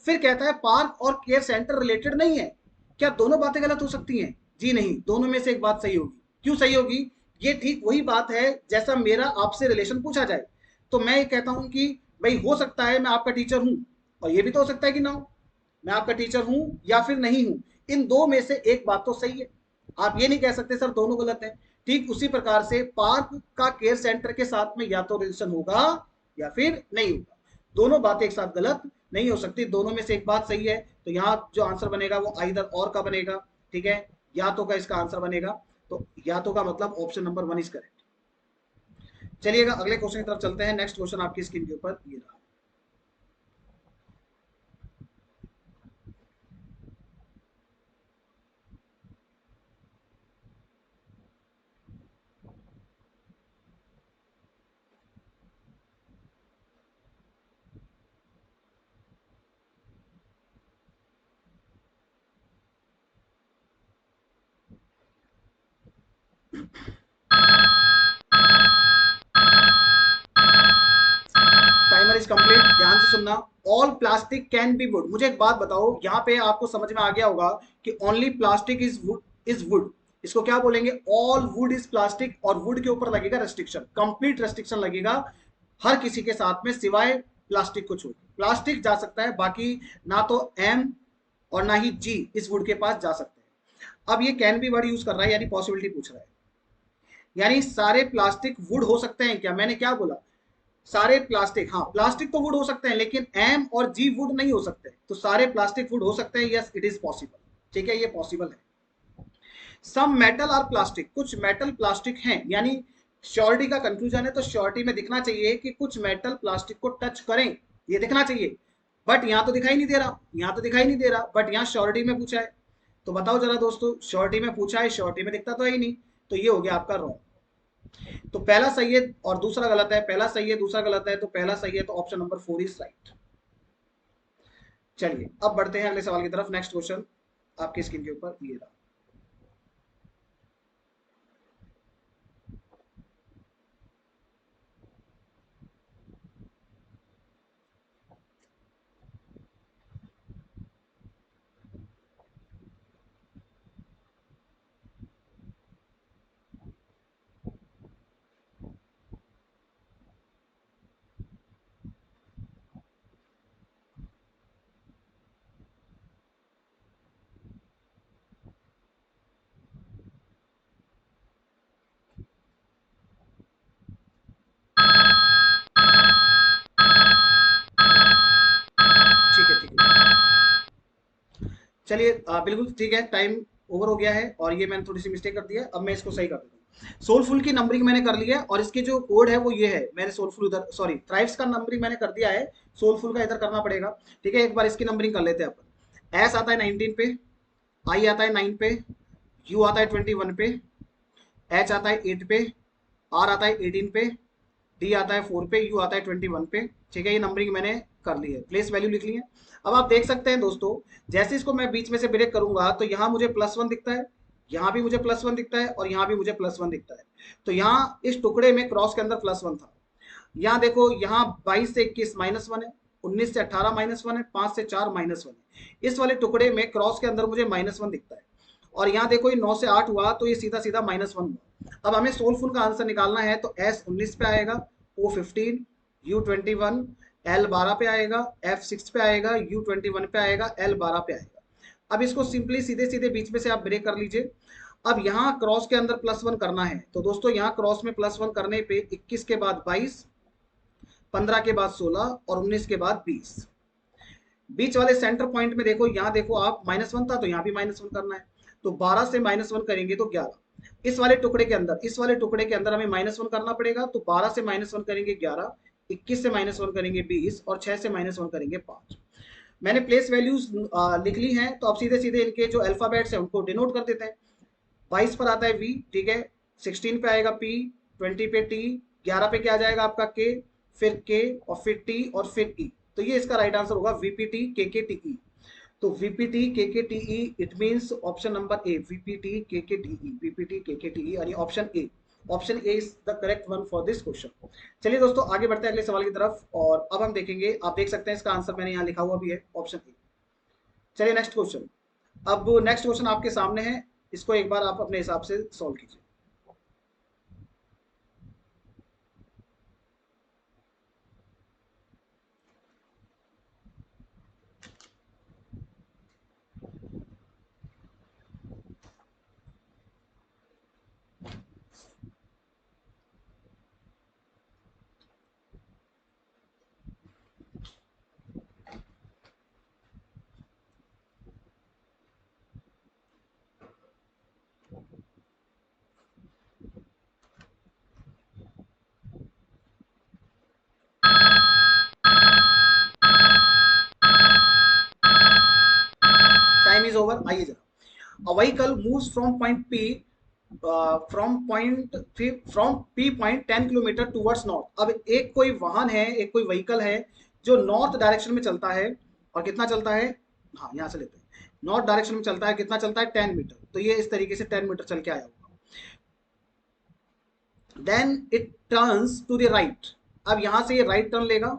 फिर कहता है पार्क और केयर सेंटर रिलेटेड नहीं है। क्या दोनों बातें गलत हो सकती हैं? जी नहीं, दोनों में से एक बात सही होगी। क्यों सही होगी? ये ठीक वही बात है जैसा मेरा आपसे रिलेशन पूछा जाए, तो मैं ये कहता हूं कि भाई हो सकता है मैं आपका टीचर हूं, और ये भी तो हो सकता है कि ना हो, मैं आपका टीचर हूं या फिर नहीं हूं। इन दो में से एक बात तो सही है, आप ये नहीं कह सकते सर दोनों गलत है। ठीक उसी प्रकार से पार्क का केयर सेंटर के साथ में या तो रिलेशन होगा या फिर नहीं होगा, दोनों बातें एक साथ गलत नहीं हो सकती, दोनों में से एक बात सही है। तो यहाँ जो आंसर बनेगा वो आइदर और का बनेगा, ठीक है। या तो का इसका आंसर बनेगा, तो या तो का मतलब option number one is correct. चलिएगा अगले क्वेश्चन की तरफ चलते हैं। नेक्स्ट क्वेश्चन आपकी स्क्रीन के ऊपर ये रहा। Is complete. ध्यान से सुनना, all plastic can be would. मुझे एक बात बताओ, यहाँ पे आपको समझ में आ गया होगा कि ओनली प्लास्टिक इज वुड। इसको क्या बोलेंगे? ऑल वुड इज प्लास्टिक, और वुड के ऊपर लगेगा रेस्ट्रिक्शन, कंप्लीट रेस्ट्रिक्शन लगेगा हर किसी के साथ में सिवाय प्लास्टिक को छोड़। प्लास्टिक जा सकता है, बाकी ना तो एम और ना ही जी इस वुड के पास जा सकते हैं। अब ये कैन बी वर्ड यूज कर रहा है, यानी पॉसिबिलिटी पूछ रहा है, यानी सारे प्लास्टिक वुड हो सकते हैं क्या? मैंने क्या बोला? सारे प्लास्टिक, हाँ प्लास्टिक तो वुड हो सकते हैं, लेकिन एम और जी वुड नहीं हो सकते। तो सारे प्लास्टिक वुड हो सकते हैं, यस इट इज पॉसिबल। ठीक है, ये पॉसिबल है। सम मेटल और प्लास्टिक, कुछ मेटल प्लास्टिक हैं, यानी श्योरिटी का कंक्लूजन है, तो श्योरिटी में दिखना चाहिए कि कुछ मेटल प्लास्टिक को टच करें, ये दिखना चाहिए। बट यहाँ तो दिखाई नहीं दे रहा, यहाँ तो दिखाई नहीं दे रहा, बट यहाँ श्योरिटी में पूछा है। तो बताओ जरा दोस्तों, श्योरिटी में पूछा है, श्योरिटी में दिखता तो है ही नहीं, तो ये हो गया आपका रॉन्ग। तो पहला सही है और दूसरा गलत है, पहला सही है दूसरा गलत है, तो पहला सही है, तो ऑप्शन नंबर 4 इज राइट। चलिए अब बढ़ते हैं अगले सवाल की तरफ। नेक्स्ट क्वेश्चन आपकी स्क्रीन के ऊपर ये रहा। ठीक है, ठीक है, चलिए बिल्कुल ठीक है, टाइम ओवर हो गया है और ये मैंने थोड़ी सी मिस्टेक कर दी है, अब मैं इसको सही कर देता हूँ। सोलफुल की नंबरिंग मैंने कर ली है और इसके जो कोड है वो ये है। मैंने सोलफुल उधर, सॉरी थ्राइव्स का नंबरिंग मैंने कर दिया है, सोलफुल का इधर करना पड़ेगा। ठीक है, एक बार इसकी नंबरिंग कर लेते हैं अपन। एस आता है 19 पे, आई आता है 9 पे, यू आता है 21 पे, एच आता है 8 पे, आर आता है 18 पे, डी आता है 4 पे, यू आता है 21 पे। ठीक है, ये नंबरिंग मैंने कर ली है, प्लेस वैल्यू लिख ली है। अब आप देख सकते हैं दोस्तों, जैसे इसको मैं बीच में से ब्रेक करूंगा तो यहाँ मुझे +1 दिखता है, यहाँ भी मुझे +1 दिखता है और यहाँ भी मुझे +1 दिखता है। तो यहाँ इस टुकड़े में क्रॉस के अंदर +1 था। यहाँ देखो, यहाँ 22 से 21 -1 है, 19 से 18 -1 है, 5 से 4 -1 है। इस वाले टुकड़े में क्रॉस के अंदर मुझे -1 दिखता है। और यहाँ देखो, ये 9 से 8 हुआ तो ये सीधा सीधा -1 हुआ। अब हमें सोलफुल का आंसर निकालना है, तो एस 19 पे आएगा, ओ 15, यू 21, एल 12 पे आएगा, एफ 6 पे आएगा, यू 21 पे आएगा, एल 12 पे आएगा। अब इसको सिंपली सीधे सीधे बीच में से आप ब्रेक कर लीजिए। अब यहाँ क्रॉस के अंदर +1 करना है, तो दोस्तों यहाँ क्रॉस में +1 करने पे 21 के बाद 22, 15 के बाद 16 और 19 के बाद 20। बीच वाले सेंटर पॉइंट में देखो, यहाँ देखो आप -1 था तो यहाँ भी -1 करना है, तो 12 से -1 करेंगे तो 11। इस वाले टुकड़े के अंदर, इस वाले टुकड़े के अंदर हमें -1 करना पड़ेगा, तो 12 से -1 करेंगे 11, 21 से -1 करेंगे 20 और 6 से -1 करेंगे 5। मैंने प्लेस वैल्यूज लिख ली हैं, तो अब सीधे सीधे इनके जो अल्फाबेट्स हैं उनको डिनोट कर देते हैं। 22 पर आता है वी, ठीक है, 16 पे आएगा पी, 20 पे टी, 11 पे क्या आ जाएगा आपका के, फिर के और फिर टी और फिर ई। तो ये इसका राइट आंसर होगा वीपीटी के के टी ई। तो वीपीटी के के T E, it means option number A, VPT के के टी ई, वीपीटी के के टी ई, यानी option A. Option A is the correct one for this question. चलिए दोस्तों आगे बढ़ते हैं अगले सवाल की तरफ, और अब हम देखेंगे, आप देख सकते हैं इसका आंसर मैंने यहाँ लिखा हुआ भी है, ऑप्शन ए। चलिए नेक्स्ट क्वेश्चन। अब नेक्स्ट क्वेश्चन आपके सामने है, इसको एक बार आप अपने हिसाब से सॉल्व कीजिए। Time is over. आइए जरा, a vehicle moves from point P, from P point 10 kilometre towards north. अब एक कोई वाहन है, एक कोई व्हीकल है जो नॉर्थ डायरेक्शन में चलता है, और कितना चलता है, हाँ यहाँ से लेते हैं, नॉर्थ डायरेक्शन में चलता है, कितना चलता है 10 मीटर। तो ये इस तरीके से 10 मीटर चल के आया होगा। Then it turns to the right. अब यहाँ से ये राइट टर्न लेगा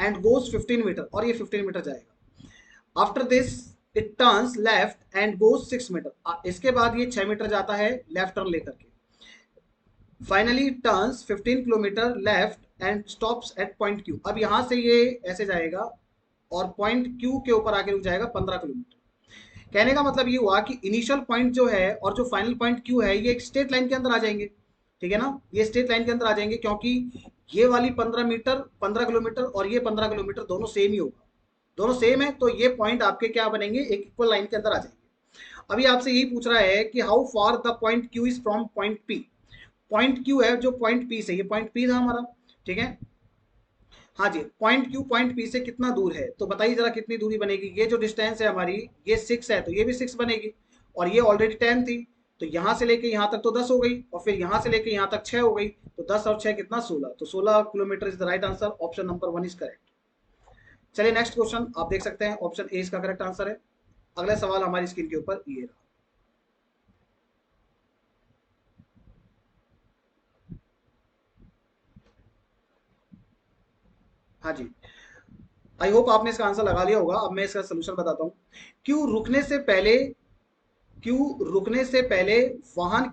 एंड गोज 15 मीटर, और ये 15 मीटर जाएगा। After this it turns left and goes 6 metre, इसके बाद ये 6 मीटर जाता है लेफ्ट टर्न लेकर के। Finally turns 15 kilometre left and stops at point Q. अब यहां से ये ऐसे जाएगा और पॉइंट क्यू के ऊपर आके रुक जाएगा 15 किलोमीटर। कहने का मतलब ये हुआ कि इनिशियल पॉइंट जो है और जो फाइनल पॉइंट क्यू है ये एक स्ट्रेट लाइन के अंदर आ जाएंगे, ठीक है ना, ये स्ट्रेट लाइन के अंदर आ जाएंगे, क्योंकि ये वाली 15 मीटर 15 किलोमीटर और ये 15 किलोमीटर दोनों सेम ही होगा, दोनों सेम है, तो ये पॉइंट आपके क्या बनेंगे, एक इक्वल लाइन के अंदर आ जाएंगे। अभी आपसे यही पूछ रहा है कि how far the point Q is from point P. Point Q है जो पॉइंट पी से, ये पॉइंट पी था हमारा, ठीक है, हाँ जी, पॉइंट क्यू पॉइंट पी से कितना दूर है, तो बताइए जरा कितनी दूरी बनेगी। ये जो डिस्टेंस है हमारी ये 6 है, तो ये भी 6 बनेगी, और ये ऑलरेडी 10 थी, तो यहां से लेके यहां तक तो 10 हो गई, और फिर यहां से लेके यहां तक 6 हो गई, तो 10 और 6 कितना, 16, तो 16 kilometre is the right answer, option number 1 is correct. चलिए नेक्स्ट क्वेश्चन आप देख सकते हैं, ऑप्शन ए इसका करेक्ट आंसर है। अगला सवाल हमारी स्क्रीन के ऊपर ये रहा। हाँ जी, आई होप आपने इसका आंसर लगा लिया होगा। अब मैं इसका सोल्यूशन बताता हूँ। क्यों रुकने से पहले, क्यों रुकने से पहले वाहन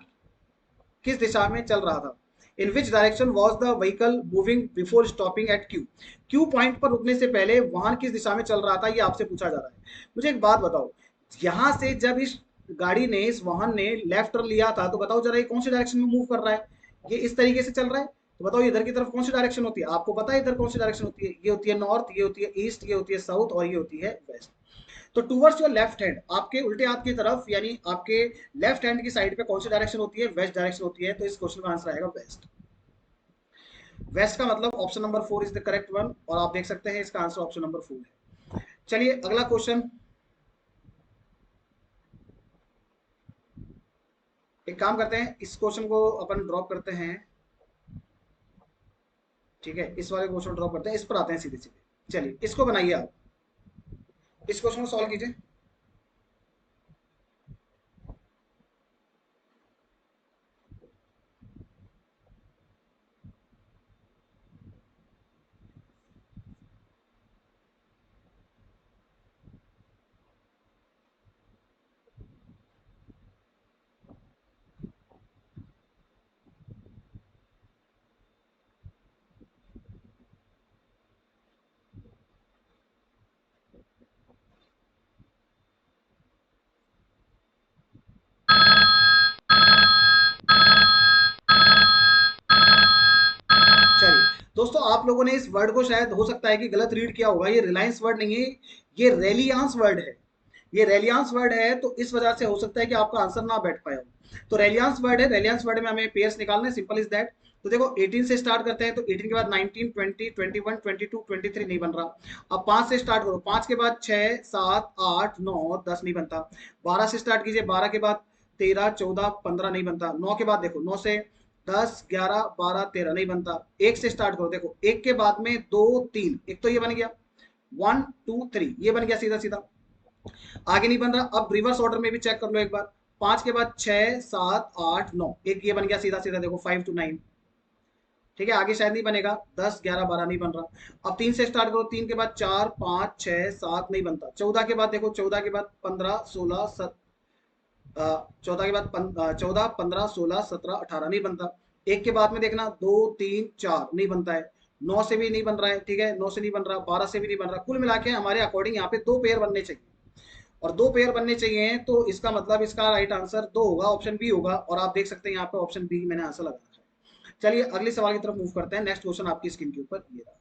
किस दिशा में चल रहा था, in which direction was the vehicle moving before stopping at Q. Q point पर रुकने से पहले वाहन किस दिशा में चल रहा था, ये आपसे पूछा जा रहा है। मुझे एक बात बताओ, यहां से जब इस गाड़ी ने, इस वाहन ने लेफ्ट टर्न लिया था, तो बताओ जरा ये कौन सी डायरेक्शन में मूव कर रहा है, ये इस तरीके से चल रहा है, तो बताओ इधर की तरफ कौन सी डायरेक्शन होती है, आपको पता है इधर कौन सी डायरेक्शन होती है, ये होती है नॉर्थ, ये होती है ईस्ट, ये होती है साउथ, और ये होती है वेस्ट। तो टूवर्ड्स योर लेफ्ट हैंड, आपके उल्टे हाथ की तरफ, यानी आपके लेफ्ट हैंड की साइड पे कौन सी डायरेक्शन होती है, वेस्ट डायरेक्शन होती है, तो इस क्वेश्चन का आंसर आएगा वेस्ट। वेस्ट का मतलब option number 4 is the correct one, और आप देख सकते हैं इसका आंसर ऑप्शन नंबर 4 है। चलिए अगला क्वेश्चन, एक काम करते हैं, इस क्वेश्चन को अपन ड्रॉप करते हैं, ठीक है, इस वाले क्वेश्चन ड्रॉप करते हैं, इस पर आते हैं सीधे सीधे। चलिए इसको बनाइए आप, इस क्वेश्चन को सॉल्व कीजिए। चलिए दोस्तों, आप लोगों ने इस वर्ड को शायद हो सकता है कि गलत रीड किया होगा, ये रिलायंस वर्ड नहीं है, ये रेलियांस वर्ड है, ये रेलियांस वर्ड है, तो इस वजह से हो सकता है कि आपका आंसर ना बैठ पाया हो। तो रेलियांस वर्ड है, रेलियांस वर्ड में हमें पेयर्स निकालना है, सिंपल इज दैट। तो देखो 18 से स्टार्ट करते हैं, तो 18 के बाद 19 20 21 22 23 नहीं बन रहा। अब 5 से स्टार्ट करो, 5 के बाद 6 7 8 9 10 नहीं बनता। 12 से स्टार्ट कीजिए, 12 के बाद 13 14 15 नहीं बनता। 9 के बाद देखो, 9 से 10 11 12 13 नहीं बनता। 1 से स्टार्ट करो, देखो 1 के बाद में 2 3, एक तो ये बन गया, 1 2 3 ये बन गया सीधा सीधा, आगे नहीं बन रहा। अब रिवर्स ऑर्डर में भी चेक कर लो एक बार, 5 के बाद 6 7 8 9, एक ये बन गया सीधा सीधा, देखो 5 to 9, ठीक है, आगे शायद नहीं बनेगा, 10 11 12 नहीं बन रहा। अब 3 से स्टार्ट करो, 3 के बाद 4 5 6 7 नहीं बनता। 14 के बाद देखो, 14 के बाद 15 16 14 के बाद 14 15 16 17 18 नहीं बनता। एक के बाद में देखना, 2 3 4 नहीं बनता है। 9 से भी नहीं बन रहा है, ठीक है, 9 से नहीं बन रहा, 12 से भी नहीं बन रहा। कुल मिला के हमारे अकॉर्डिंग यहाँ पे 2 पेयर बनने चाहिए, और 2 पेयर बनने चाहिए, तो इसका मतलब इसका राइट आंसर 2 होगा, ऑप्शन बी होगा, और आप देख सकते हैं यहाँ पे ऑप्शन बी मैंने आंसर लगा रखा है। चलिए अगले सवाल की तरफ मूव करते हैं। नेक्स्ट क्वेश्चन आपकी स्क्रीन के ऊपर ये रहा।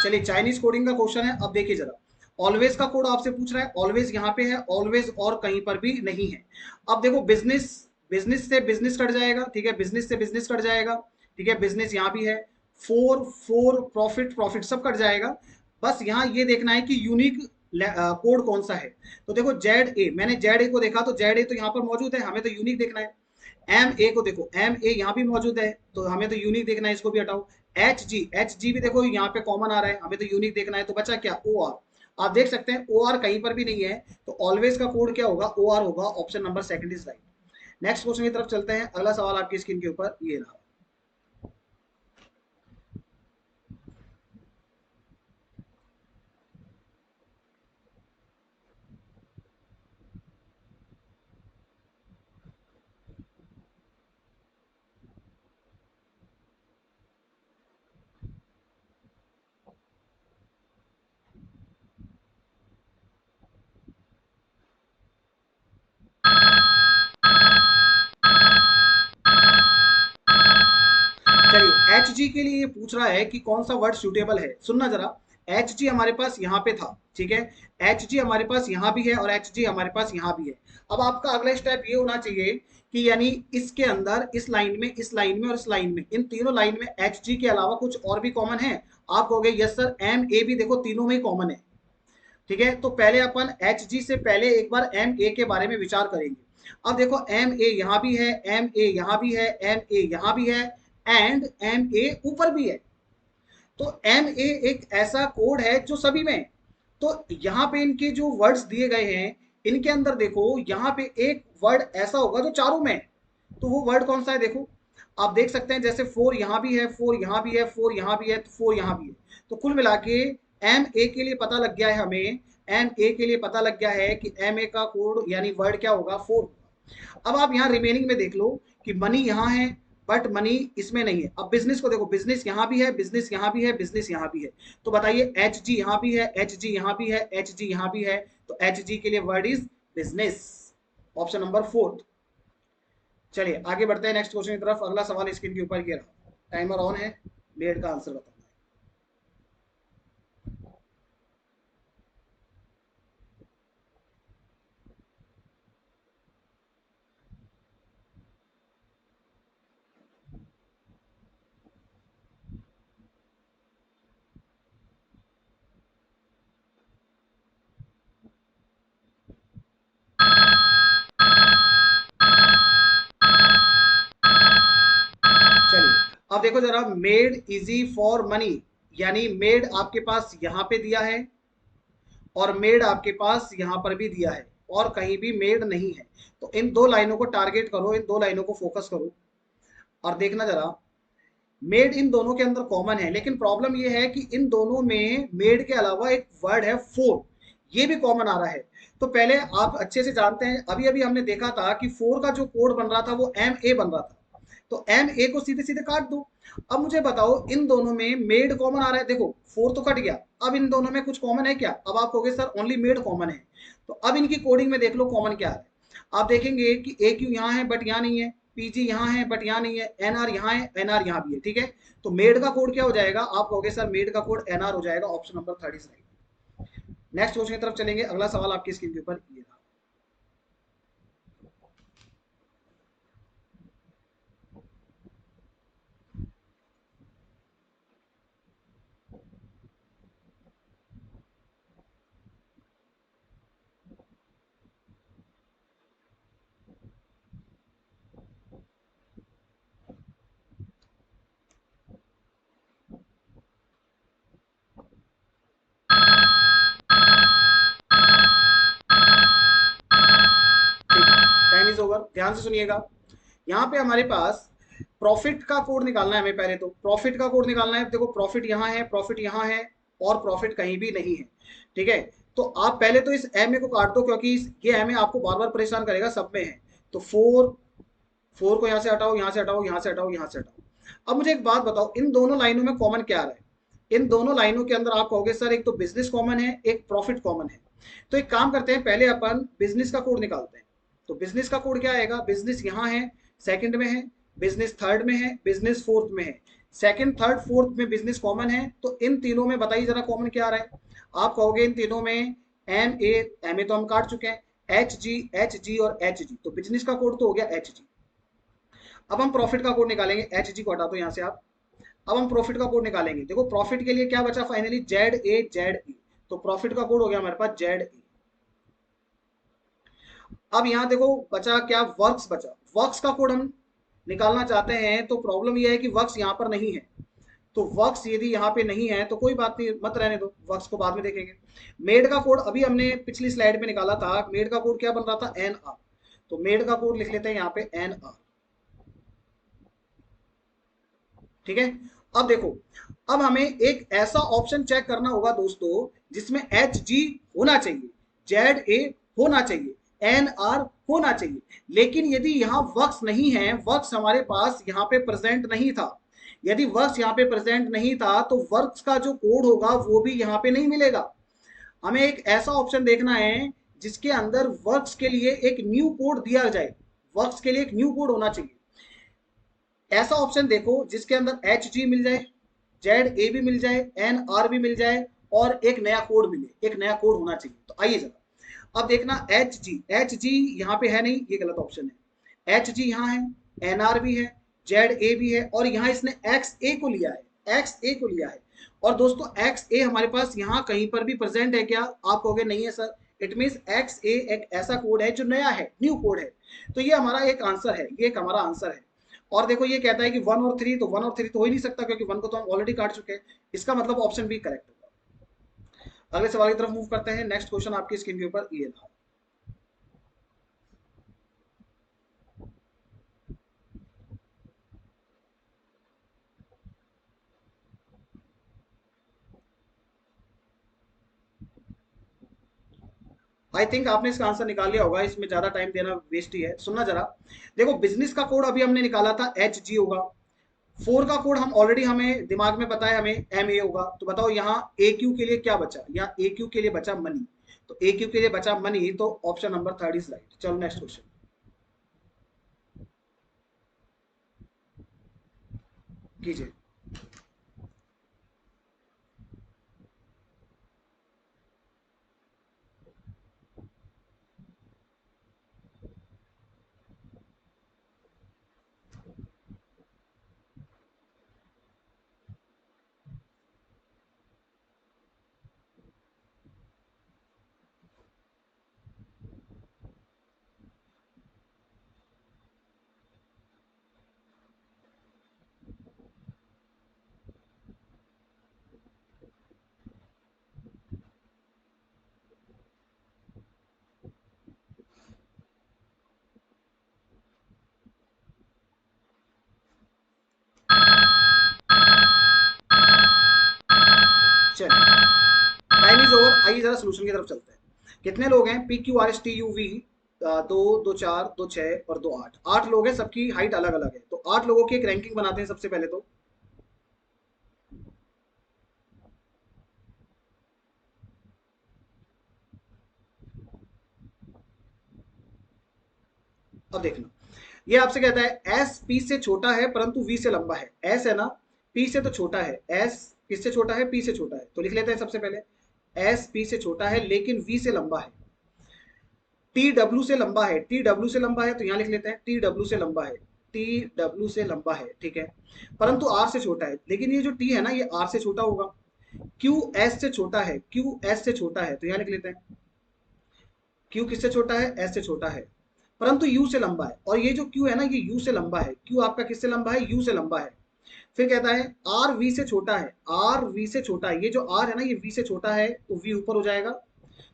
चलिए चाइनीज कोडिंग का क्वेश्चन है, अब देखिए जरा। ऑलवेज का कोड आपसे पूछ रहा है, ऑलवेज यहाँ पे है, ऑलवेज और कहीं पर भी नहीं है। अब देखो बिजनेस, बिजनेस से बिजनेस कट जाएगा, ठीक है, बिजनेस से बिजनेस कट जाएगा, ठीक है, बिजनेस यहाँ भी है, फोर फोर प्रॉफिट प्रॉफिट सब कट जाएगा। बस यहाँ ये देखना है कि यूनिक कोड कौन सा है। तो देखो जेड ए, मैंने जेड ए को देखा तो जेड ए तो यहाँ पर मौजूद है, हमें तो यूनिक देखना है। एम ए को देखो, एम ए यहाँ भी मौजूद है तो हमें तो यूनिक देखना है, इसको भी हटाओ। एच जी भी देखो यहाँ पे कॉमन आ रहा है, हमें तो यूनिक देखना है, तो बचा क्या, ओ आर। आप देख सकते हैं ओ आर कहीं पर भी नहीं है, तो ऑलवेज का कोड क्या होगा, ओ आर होगा। Option number second is right. Next question की तरफ चलते हैं। अगला सवाल आपकी स्क्रीन के ऊपर ये रहा। चलिए एच जी के लिए ये पूछ रहा है कि कौन सा वर्ड सुटेबल है। सुनना जरा, एच जी हमारे पास यहाँ पे था, ठीक है, एच जी हमारे पास यहाँ भी है और एच जी हमारे पास यहाँ भी है। अब आपका अगला स्टेप ये होना चाहिए कि यानी इसके अंदर इस लाइन में, इस लाइन में और इस लाइन में, इन तीनों लाइन में एच जी के अलावा कुछ और भी कॉमन है। आप कहोगे यस सर, एम ए भी देखो तीनों में ही कॉमन है, ठीक है। तो पहले अपन एच जी से पहले एक बार एम ए के बारे में विचार करेंगे। अब देखो एम ए यहाँ भी है, एम ए यहाँ भी है, एम ए यहाँ भी है एंड एम ए ऊपर भी है। तो एम ए एक ऐसा कोड है जो सभी में। तो यहाँ पे इनके जो वर्ड्स दिए गए हैं, इनके अंदर देखो यहाँ पे एक वर्ड ऐसा होगा जो चारों में है। तो वो वर्ड कौन सा है, देखो आप देख सकते हैं, जैसे फोर यहाँ भी है, फोर यहाँ भी है, फोर यहाँ भी है, तो फोर यहाँ भी है। तो कुल मिला के एम ए के लिए पता लग गया है हमें, एम ए के लिए पता लग गया है कि एम ए का कोड यानी वर्ड क्या होगा, फोर। अब आप यहाँ रिमेनिंग में देख लो कि मनी यहाँ है बट मनी इसमें नहीं है। अब बिजनेस को देखो, बिजनेस यहाँ भी है, बिजनेस यहाँ भी है, बिजनेस यहाँ भी है। तो बताइए एच जी यहाँ भी है, एच जी यहाँ भी है, एच जी यहाँ भी है, तो एच जी के लिए word is business. Option number fourth. चलिए आगे बढ़ते हैं नेक्स्ट क्वेश्चन की तरफ। अगला सवाल स्क्रीन के ऊपर ये रहा, टाइमर ऑन है, मेड का आंसर बताना है। चलिए अब देखो जरा, मेड इजी फॉर मनी, यानी मेड आपके पास यहाँ पे दिया है और मेड आपके पास यहाँ पर भी दिया है और कहीं भी मेड नहीं है। तो इन दो लाइनों को टारगेट करो, इन दो लाइनों को फोकस करो और देखना जरा, मेड इन दोनों के अंदर कॉमन है, लेकिन प्रॉब्लम ये है कि इन दोनों में मेड के अलावा एक वर्ड है फोर, ये भी कॉमन आ रहा है। तो पहले आप अच्छे से जानते हैं, अभी अभी हमने देखा था कि फोर का जो कोड बन रहा था वो एम ए बन रहा था, तो एम ए को सीधे सीधे काट दो। अब मुझे बताओ इन दोनों में मेड कॉमन आ रहा है, देखो फोर तो कट गया, अब इन दोनों में कुछ कॉमन है क्या? अब आप कहोगे सर ओनली मेड कॉमन है। तो अब इनकी कोडिंग में देख लो कॉमन क्या है। आप देखेंगे कि ए क्यू यहाँ है बट यहाँ नहीं है, पीजी यहाँ है बट यहाँ नहीं है, एनआर यहाँ है, एनआर यहाँ भी है, ठीक है। तो मेड का कोड क्या हो जाएगा? आप कहोगे सर मेड का कोड एनआर हो जाएगा। Option number third is right. Next question की तरफ चलेंगे। अगला सवाल आपकी स्क्रीन के ऊपर ये रहा। ठीक है, टाइम इज ओवर, ध्यान से सुनिएगा। यहाँ पे हमारे पास प्रॉफिट का कोड निकालना है हमें। पहले तो प्रॉफिट का कोड निकालना है। देखो प्रॉफिट यहाँ है, प्रॉफिट यहाँ है और प्रॉफिट कहीं भी नहीं है, ठीक है। तो आप पहले तो इस एम ए को काट दो, क्योंकि ये एम ए आपको बार बार परेशान करेगा, सब में है। तो फोर, फोर को यहाँ से हटाओ, यहाँ से हटाओ, यहाँ से हटाओ, यहाँ से हटाओ। अब मुझे एक बात बताओ, इन दोनों लाइनों में कॉमन क्या आ रहा है? इन दोनों लाइनों के अंदर आप कहोगे सर एक तो बिजनेस कॉमन है, एक प्रॉफिट कॉमन है। तो एक काम करते हैं, पहले अपन बिजनेस का कोड निकालते हैं। तो बिजनेस का कोड क्या आएगा? बिजनेस यहाँ है, सेकंड में है, बिजनेस थर्ड में है, बिजनेस फोर्थ में है। सेकंड थर्ड फोर्थ में बिजनेस कॉमन है, तो इन तीनों में बताइए जरा कॉमन क्या आ रहा है? आप कहोगे इन तीनों में एम ए तो हम काट चुके हैं, एच जी और एच जी, तो बिजनेस का कोड तो हो गया एच जी। अब हम प्रॉफिट का कोड निकालेंगे, एच जी को हटा दो यहाँ से आप। अब हम प्रॉफिट का कोड निकालेंगे। देखो प्रॉफिट के लिए क्या बचा finally, Z A Z A. तो प्रॉफिट का कोड हो गया हमारे पास जेड ए। अब यहाँ देखो बचा क्या, वर्क्स बचा। वर्क्स का कोड हम निकालना चाहते हैं, तो प्रॉब्लम यह है कि वर्क्स यहाँ पर नहीं है। तो वर्क्स यदि यहाँ पे नहीं है तो कोई बात नहीं, मत रहने दो, वर्क्स को बाद में देखेंगे। मेड का कोड अभी हमने पिछली स्लाइड में निकाला था, मेड का कोड क्या बन रहा था, एन आर। तो मेड का कोड लिख लेते हैं यहाँ पे एन आर। ठीक है। अब देखो, अब हमें एक ऐसा ऑप्शन चेक करना होगा दोस्तों जिसमें एच जी होना चाहिए, जेड ए होना चाहिए, एन आर होना चाहिए। लेकिन यदि यहाँ वर्क्स नहीं है, वर्क्स हमारे पास यहाँ पे प्रेजेंट नहीं था, यदि वर्क्स यहाँ पे प्रेजेंट नहीं था तो वर्क्स का जो कोड होगा वो भी यहाँ पे नहीं मिलेगा। हमें एक ऐसा ऑप्शन देखना है जिसके अंदर वर्क्स के लिए एक न्यू कोड दिया जाए, वर्क्स के लिए एक न्यू कोड होना चाहिए। ऐसा ऑप्शन देखो जिसके अंदर एच जी मिल जाए, जेड ए भी मिल जाए, एन आर भी मिल जाए, और एक नया कोड मिले, एक नया कोड होना चाहिए। तो आइए जरा अब देखना, एच जी, एच जी यहाँ पे है नहीं, ये गलत ऑप्शन है। एच जी यहाँ है, एन आर भी है, जेड ए भी है, और यहाँ इसने एक्स ए को लिया है, एक्स ए को लिया है। और दोस्तों एक्स ए हमारे पास यहाँ कहीं पर भी प्रेजेंट है क्या, आप कहोगे नहीं है सर। इट मीन एक्स ए एक ऐसा कोड है जो नया है, न्यू कोड है। तो ये हमारा एक आंसर है, ये एक हमारा आंसर है। और देखो ये कहता है कि 1 और 3, तो 1 और 3 तो हो ही नहीं सकता क्योंकि 1 को तो हम ऑलरेडी काट चुके हैं। इसका मतलब ऑप्शन बी करेक्ट होगा। अगले सवाल की तरफ मूव करते हैं। नेक्स्ट क्वेश्चन आपकी स्क्रीन के ऊपर ये था। आई थिंक आपने इसका आंसर निकाल लिया होगा, इसमें ज्यादा टाइम देना वेस्ट ही है। सुनना जरा, देखो बिजनेस का कोड अभी हमने निकाला था एच जी होगा। 4 का कोड हम ऑलरेडी हमें दिमाग में पता है, हमें एम ए होगा। तो बताओ यहाँ ए क्यू के लिए क्या बचा, यहाँ ए क्यू के लिए बचा मनी। तो ए क्यू के लिए बचा मनी, तो ऑप्शन नंबर 3 इज राइट। चलो नेक्स्ट क्वेश्चन कीजिए। चलिए टाइम इज ओवर, आइए जरा सोल्यूशन की तरफ चलते हैं। कितने लोग हैं, P Q R S T U V, 2, 2, 4, 2, 6 और 2, 8, 8 लोग हैं, सबकी हाइट अलग अलग है। तो 8 लोगों की एक रैंकिंग बनाते हैं सबसे पहले। तो अब देखना, ये आपसे कहता है एस पी से छोटा है परंतु वी से लंबा है। एस है ना, पी से तो छोटा है, एस किससे छोटा है, पी से छोटा है। तो लिख लेते हैं सबसे पहले, एस पी से छोटा है लेकिन वी से लंबा है। टी डब्ल्यू से लंबा है, टी डब्ल्यू से लंबा है, तो यहाँ लिख लेते हैं टी डब्ल्यू से लंबा है, टी डब्ल्यू से लंबा है, ठीक है। परंतु आर से छोटा है, लेकिन ये जो टी है ना ये आर से छोटा होगा। क्यू एस से छोटा है, क्यू एस से छोटा है, तो यहाँ लिख लेते हैं क्यू किससे छोटा है, एस से छोटा है, परंतु यू से लंबा है। और ये जो क्यू है ना ये यू से लंबा है, क्यू आपका किससे लंबा है, यू से लंबा है। फिर कहता है आर वी से छोटा है, आर वी से छोटा है, ये जो आर है ना ये वी से छोटा है, तो वी ऊपर हो जाएगा,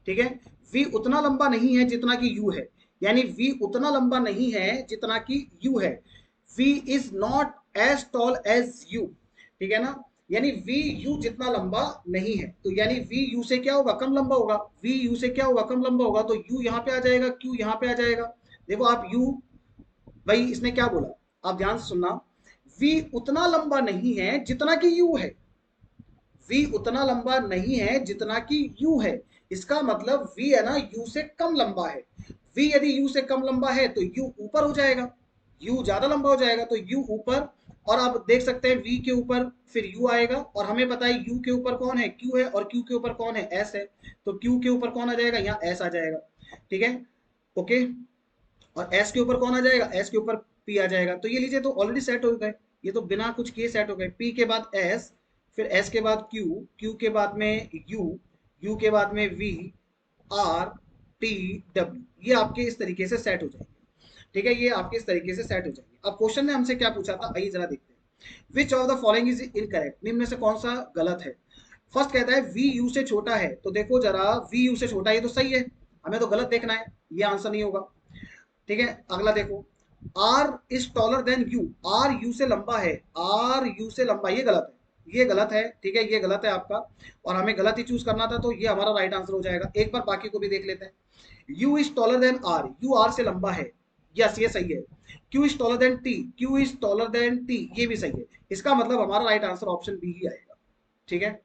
ठीक है। वी उतना लंबा नहीं है जितना कि यू है, यानी वी उतना लंबा नहीं है जितना कि यू है। V is not as tall as U, ठीक है ना। यानी वी यू जितना लंबा नहीं है, तो यानी वी यू से क्या होगा, कम लंबा होगा। वी यू से क्या होगा, कम लंबा होगा, तो यू यहाँ पे आ जाएगा, क्यू यहाँ पे आ जाएगा। देखो आप यू, भाई इसने क्या बोला, आप ध्यान से सुनना, वी उतना लंबा नहीं है जितना कि यू है, वी उतना लंबा नहीं है जितना कि यू है। इसका मतलब वी है ना यू से कम लंबा है। वी यदि यू से कम लंबा है तो यू ऊपर हो जाएगा, यू ज्यादा लंबा हो जाएगा तो यू ऊपर। और आप देख सकते हैं वी के ऊपर फिर यू आएगा, और हमें पता है यू के ऊपर कौन है, क्यू है, और क्यू के ऊपर कौन है, एस है। तो क्यू के ऊपर कौन आ जाएगा, यहाँ एस आ जाएगा, ठीक है, ओके। और एस के ऊपर कौन आ जाएगा, एस के ऊपर P आ जाएगा। तो ये लीजिए तो ऑलरेडी सेट हो गए, ये तो बिना कुछ किए सेट हो गए। P के बाद S, फिर S के बाद Q, Q के बाद में U, U के बाद में V, R, T, W, ये आपके इस तरीके से सेट हो जाएंगे। ठीक है, ये आपके इस तरीके से सेट हो जाएंगे। अब क्वेश्चन ने हमसे क्या पूछा था, आइए जरा देखते हैं। Which of the following is incorrect, निम्न में से कौन सा गलत है। फर्स्ट कहता है वी यू से छोटा है, तो देखो जरा वी यू से छोटा है, ये तो सही है, हमें तो गलत देखना है, ये आंसर नहीं होगा। ठीक है, अगला देखो, R is taller than U, R U से लंबा है, आर यू से लंबा, ये गलत है, ये गलत है। ठीक है, ये गलत है आपका, और हमें गलत ही चूज करना था, तो ये हमारा राइट आंसर हो जाएगा। एक बार बाकी को भी देख लेते हैं। U is taller than R, U R से लंबा है, यस ये सही है। Q is taller than T, Q is taller than T, ये भी सही है। इसका मतलब हमारा राइट आंसर ऑप्शन बी ही आएगा। ठीक है,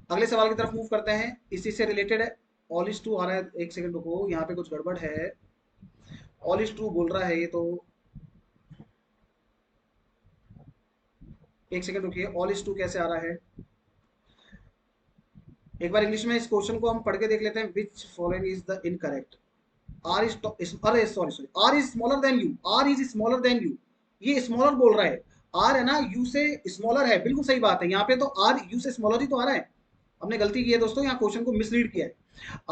अगले सवाल की तरफ मूव करते हैं, इसी से रिलेटेड है। ऑल इज टू आ रहा है, एक सेकंड रुको, यहाँ पे कुछ गड़बड़ है। ऑल इज ट्रू बोल रहा है ये तो, एक सेकंड रुकिए, ऑल इज टू कैसे आ रहा है, एक बार इंग्लिश में इस क्वेश्चन को हम पढ़ के देख लेते हैं। Which following is the incorrect, R is, अरे sorry sorry, R is smaller than U, R is smaller than U, ये स्मॉलर बोल रहा है। आर है ना यू से स्मॉलर है, बिल्कुल सही बात है, यहाँ पे तो आर यू से स्मॉलर ही तो आ रहा है। हमने गलती की है दोस्तों, यहाँ क्वेश्चन को मिसरीड किया है।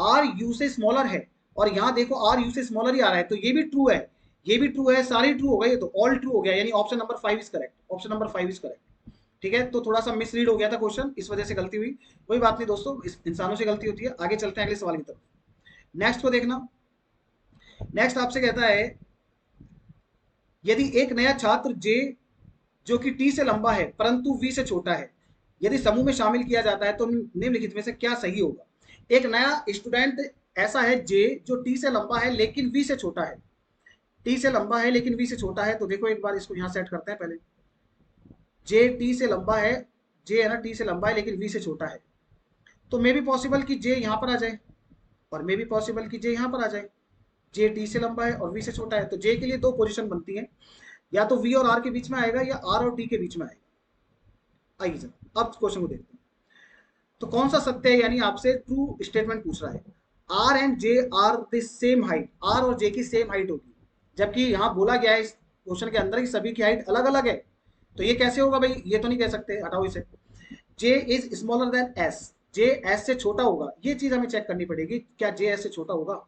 आर यू से स्मॉलर है, और यहाँ देखो आर यू से स्मॉलर ही आ रहा है, तो ये भी ट्रू है, ये भी ट्रू है, सारी ट्रू हो गए, ये तो ऑल ट्रू हो गया, यानी option number 5 is correct, option number 5 is correct. ठीक है, तो थोड़ा सा मिसरीड हो गया था क्वेश्चन, इस वजह से गलती हुई, कोई बात नहीं दोस्तों, इस इंसानों से गलती होती है। आगे चलते हैं अगले सवाल की तरफ, नेक्स्ट को देखना। नेक्स्ट आपसे कहता है, यदि एक नया छात्र जे जो कि टी से लंबा है परंतु वी से छोटा है, यदि समूह में शामिल किया जाता है तो निम्नलिखित में से क्या सही होगा। एक नया स्टूडेंट ऐसा है जे जो टी से लंबा है लेकिन वी से छोटा है, टी से लंबा है लेकिन वी से छोटा है, तो देखो एक बार इसको यहाँ सेट करते हैं पहले। जे टी से लंबा है, जे है ना टी से लंबा है लेकिन वी से छोटा है, तो मे भी पॉसिबल कि जे यहाँ पर आ जाए, और मे भी पॉसिबल कि जे यहाँ पर आ जाए। जे टी से लंबा है और वी से छोटा है, तो जे के लिए दो पोजीशन बनती है, या तो वी और आर के बीच में आएगा या आर और टी के बीच में आएगा। आइए जरा अब क्वेश्चन को देखते हैं, तो कौन सा सत्य है, यानी आपसे ट्रू स्टेटमेंट पूछ रहा है। R and J are the same height, R और जे की सेम हाइट होगी, जबकि यहाँ बोला गया है इस क्वेश्चन के अंदर कि सभी की हाइट अलग अलग है, तो ये कैसे होगा भाई, ये तो नहीं कह सकते, हटाओ इसे। J is smaller than S, J S से छोटा होगा, ये चीज हमें चेक करनी पड़ेगी, क्या जे एस से छोटा होगा।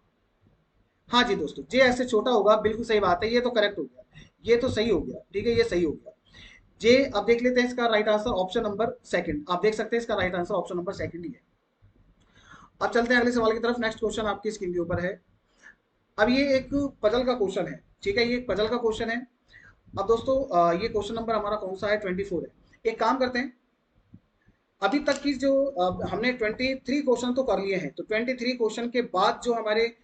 हाँ जी दोस्तों, जे एस से छोटा होगा, बिल्कुल सही बात है, ये तो करेक्ट हो गया, ये तो सही हो गया। ठीक है, ये सही हो गया जे। अब देख लेते हैं इसका right answer option number second, आप देख सकते हैं इसका right answer option number second ही है। अब चलते हैं अगले सवाल की तरफ, नेक्स्ट क्वेश्चन आपकी स्क्रीन के ऊपर है। अब ये एक पजल का क्वेश्चन है, ठीक है, ये एक पजल का क्वेश्चन है। अब दोस्तों ये क्वेश्चन नंबर हमारा कौन सा है, 24 है। एक काम करते हैं, अभी तक की जो हमने 23 क्वेश्चन तो कर लिए हैं, तो 23 क्वेश्चन के बाद जो हमारे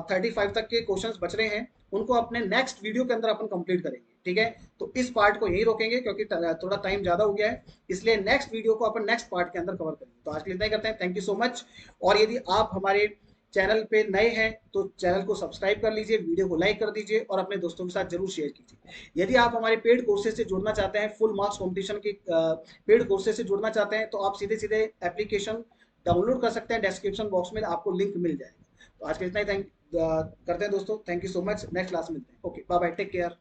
35 तक के क्वेश्चंस बच रहे हैं, उनको अपने नेक्स्ट वीडियो के अंदर अपन कंप्लीट करेंगे। ठीक है, तो इस पार्ट को यही रोकेंगे क्योंकि थोड़ा टाइम ज़्यादा हो गया है, इसलिए नेक्स्ट वीडियो को अपन नेक्स्ट पार्ट के अंदर कवर करेंगे। तो आज के लिए इतना ही करते हैं, थैंक यू सो मच। और यदि आप हमारे चैनल पे नए हैं तो चैनल को सब्सक्राइब कर लीजिए, वीडियो को लाइक कर दीजिए और अपने दोस्तों के साथ जरूर शेयर कीजिए। यदि आप हमारे पेड कोर्सेज से जुड़ना चाहते हैं, फुल मार्क्स कॉम्पिटिशन के पेड कोर्सेज से जुड़ना चाहते हैं, तो आप सीधे सीधे एप्लीकेशन डाउनलोड कर सकते हैं, डिस्क्रिप्शन बॉक्स में आपको लिंक मिल जाएगा। तो आज के इतना ही करते हैं दोस्तों, thank you so much, next class में मिलते हैं, okay bye bye, take care.